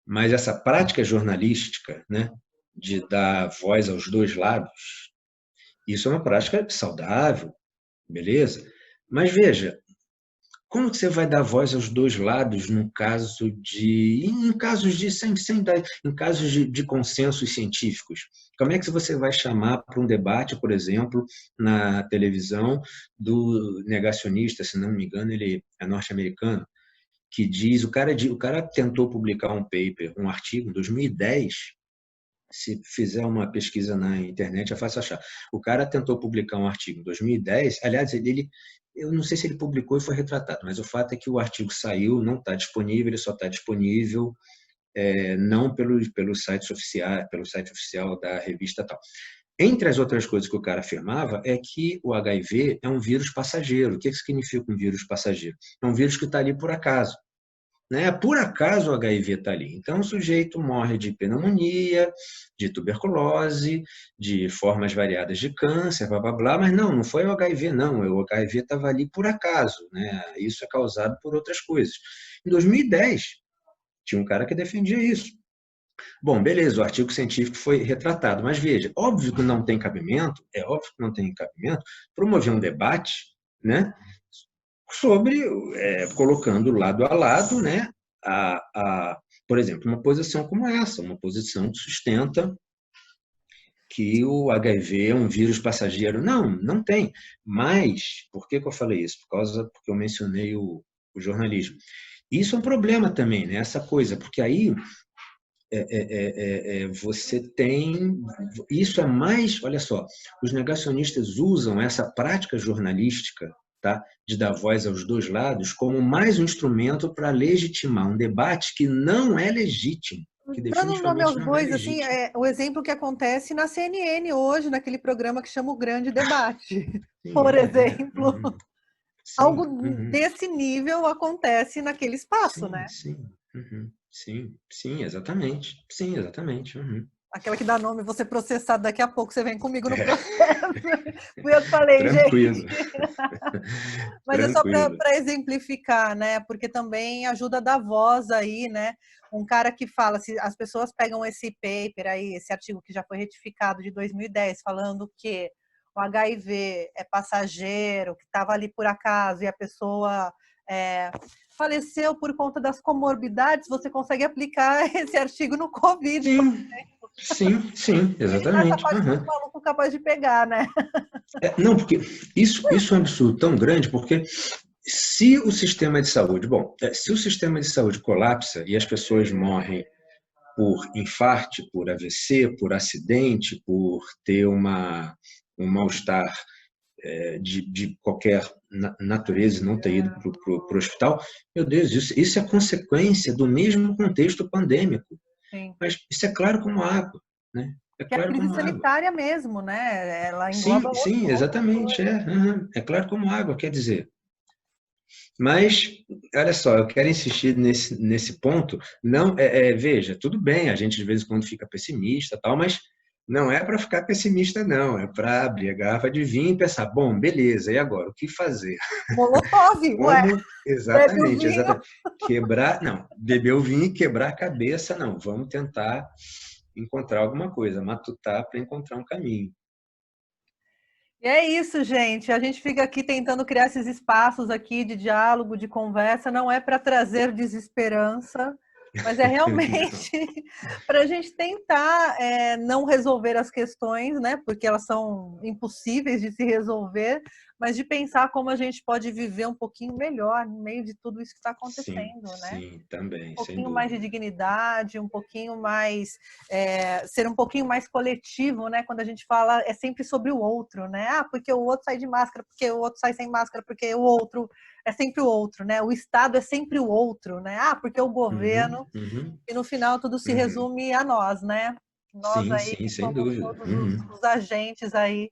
Mas essa prática jornalística, né, de dar voz aos dois lados, isso é uma prática saudável, beleza? Mas veja, como que você vai dar voz aos dois lados em casos de consensos científicos? Como é que você vai chamar para um debate, por exemplo, na televisão do negacionista, se não me engano, ele é norte-americano, que diz, o cara tentou publicar um paper, um artigo em 2010. Se fizer uma pesquisa na internet, é fácil achar. O cara tentou publicar um artigo em 2010, aliás, eu não sei se ele publicou e foi retratado, mas o fato é que o artigo saiu, não está disponível, ele só está disponível não pelo site oficial da revista tal. Entre as outras coisas que o cara afirmava é que o HIV é um vírus passageiro. O que significa um vírus passageiro? É um vírus que está ali por acaso. Né? Por acaso o HIV está ali. Então, o sujeito morre de pneumonia, de tuberculose, de formas variadas de câncer, blá, blá, blá, mas não foi o HIV, não. O HIV estava ali por acaso. Né? Isso é causado por outras coisas. Em 2010, tinha um cara que defendia isso. Bom, beleza, o artigo científico foi retratado, mas veja, óbvio que não tem cabimento, promover um debate, né? Sobre, colocando lado a lado, né, por exemplo, uma posição como essa, uma posição que sustenta que o HIV é um vírus passageiro. Não tem. Mas, por que eu falei isso? Porque eu mencionei o jornalismo. Isso é um problema também, né, essa coisa, porque aí você tem... Isso é mais... Olha só, os negacionistas usam essa prática jornalística, tá, de dar voz aos dois lados como mais um instrumento para legitimar um debate que não é legítimo. Que Dando nome aos definitivamente não é bois, assim, legítimo. o exemplo que acontece na CNN hoje, naquele programa que chama O Grande Debate, por exemplo. Sim, algo desse nível acontece naquele espaço, sim, né? Sim, exatamente. Sim, exatamente. Aquela que dá nome, você processado daqui a pouco, você vem comigo no processo. Fui eu que falei, Tranquilo. gente. Mas Tranquilo. é só para exemplificar, né? Porque também ajuda a dar voz aí, né? Um cara que fala, se as pessoas pegam esse paper aí, esse artigo que já foi retificado de 2010, falando que o HIV é passageiro, que estava ali por acaso e a pessoa faleceu por conta das comorbidades, você consegue aplicar esse artigo no Covid. Sim, exatamente. Essa parte dos malucos capaz de pegar, né? Não, porque isso é um absurdo tão grande, porque se o sistema de saúde, se o sistema de saúde colapsa e as pessoas morrem por infarto, por AVC, por acidente, por ter um mal-estar de qualquer natureza e não ter ido para o hospital, meu Deus, isso é consequência do mesmo contexto pandêmico. Sim. Mas isso é claro como água, né? Que é a crise sanitária mesmo, né? Ela engloba Sim, exatamente. É claro como água, quer dizer. Mas, olha só, eu quero insistir nesse ponto. Não, veja, tudo bem, a gente de vez em quando fica pessimista, tal, mas não é para ficar pessimista, não. É para abrir a garrafa de vinho e pensar, bom, beleza, e agora? O que fazer? Molotov, ué. Exatamente. Beber o vinho e quebrar a cabeça, não. Vamos tentar encontrar alguma coisa, matutar para encontrar um caminho. E é isso, gente. A gente fica aqui tentando criar esses espaços aqui de diálogo, de conversa. Não é para trazer desesperança, mas é realmente para a gente tentar não resolver as questões, né? Porque elas são impossíveis de se resolver, mas de pensar como a gente pode viver um pouquinho melhor no meio de tudo isso que está acontecendo, né? Sim, também, um pouquinho mais de dignidade, um pouquinho mais ser um pouquinho mais coletivo, né? Quando a gente fala é sempre sobre o outro, né? Porque o outro sai de máscara, porque o outro sai sem máscara, porque o outro é sempre o outro, né? O Estado é sempre o outro, né? Porque o governo e no final tudo se resume a nós, né? Nós aí que sem somos dúvida. todos os agentes aí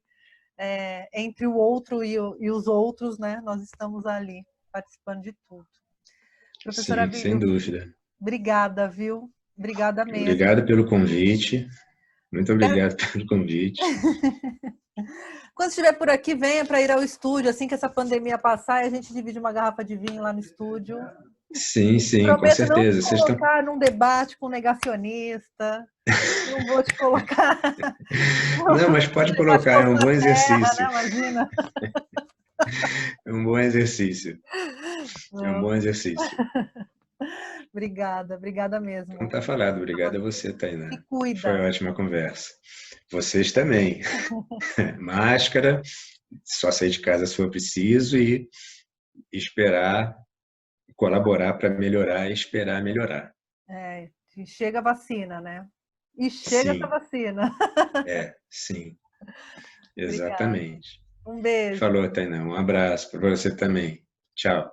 entre o outro e os outros, né? Nós estamos ali participando de tudo. Professora Sim, sem dúvida. Obrigada, viu? Obrigada mesmo. Obrigado pelo convite. Muito obrigado pelo convite. Quando estiver por aqui, venha para ir ao estúdio, assim que essa pandemia passar, e a gente divide uma garrafa de vinho lá no estúdio. Sim, Prometo com certeza. Não te colocar num debate com um negacionista. Não vou te colocar. Não, mas pode colocar, é um bom exercício. Terra, né? Imagina. É um bom exercício. É um bom exercício. Obrigada, obrigada mesmo. Então tá falado. Obrigado a você, Se Tainá. cuida. Foi ótima conversa. Vocês também. Máscara, só sair de casa se for preciso e esperar, colaborar para melhorar e esperar melhorar. É, e chega a vacina, né? E chega essa Sim, vacina. sim, Obrigada. exatamente. Um beijo. Falou, Tainá. Um abraço para você também. Tchau.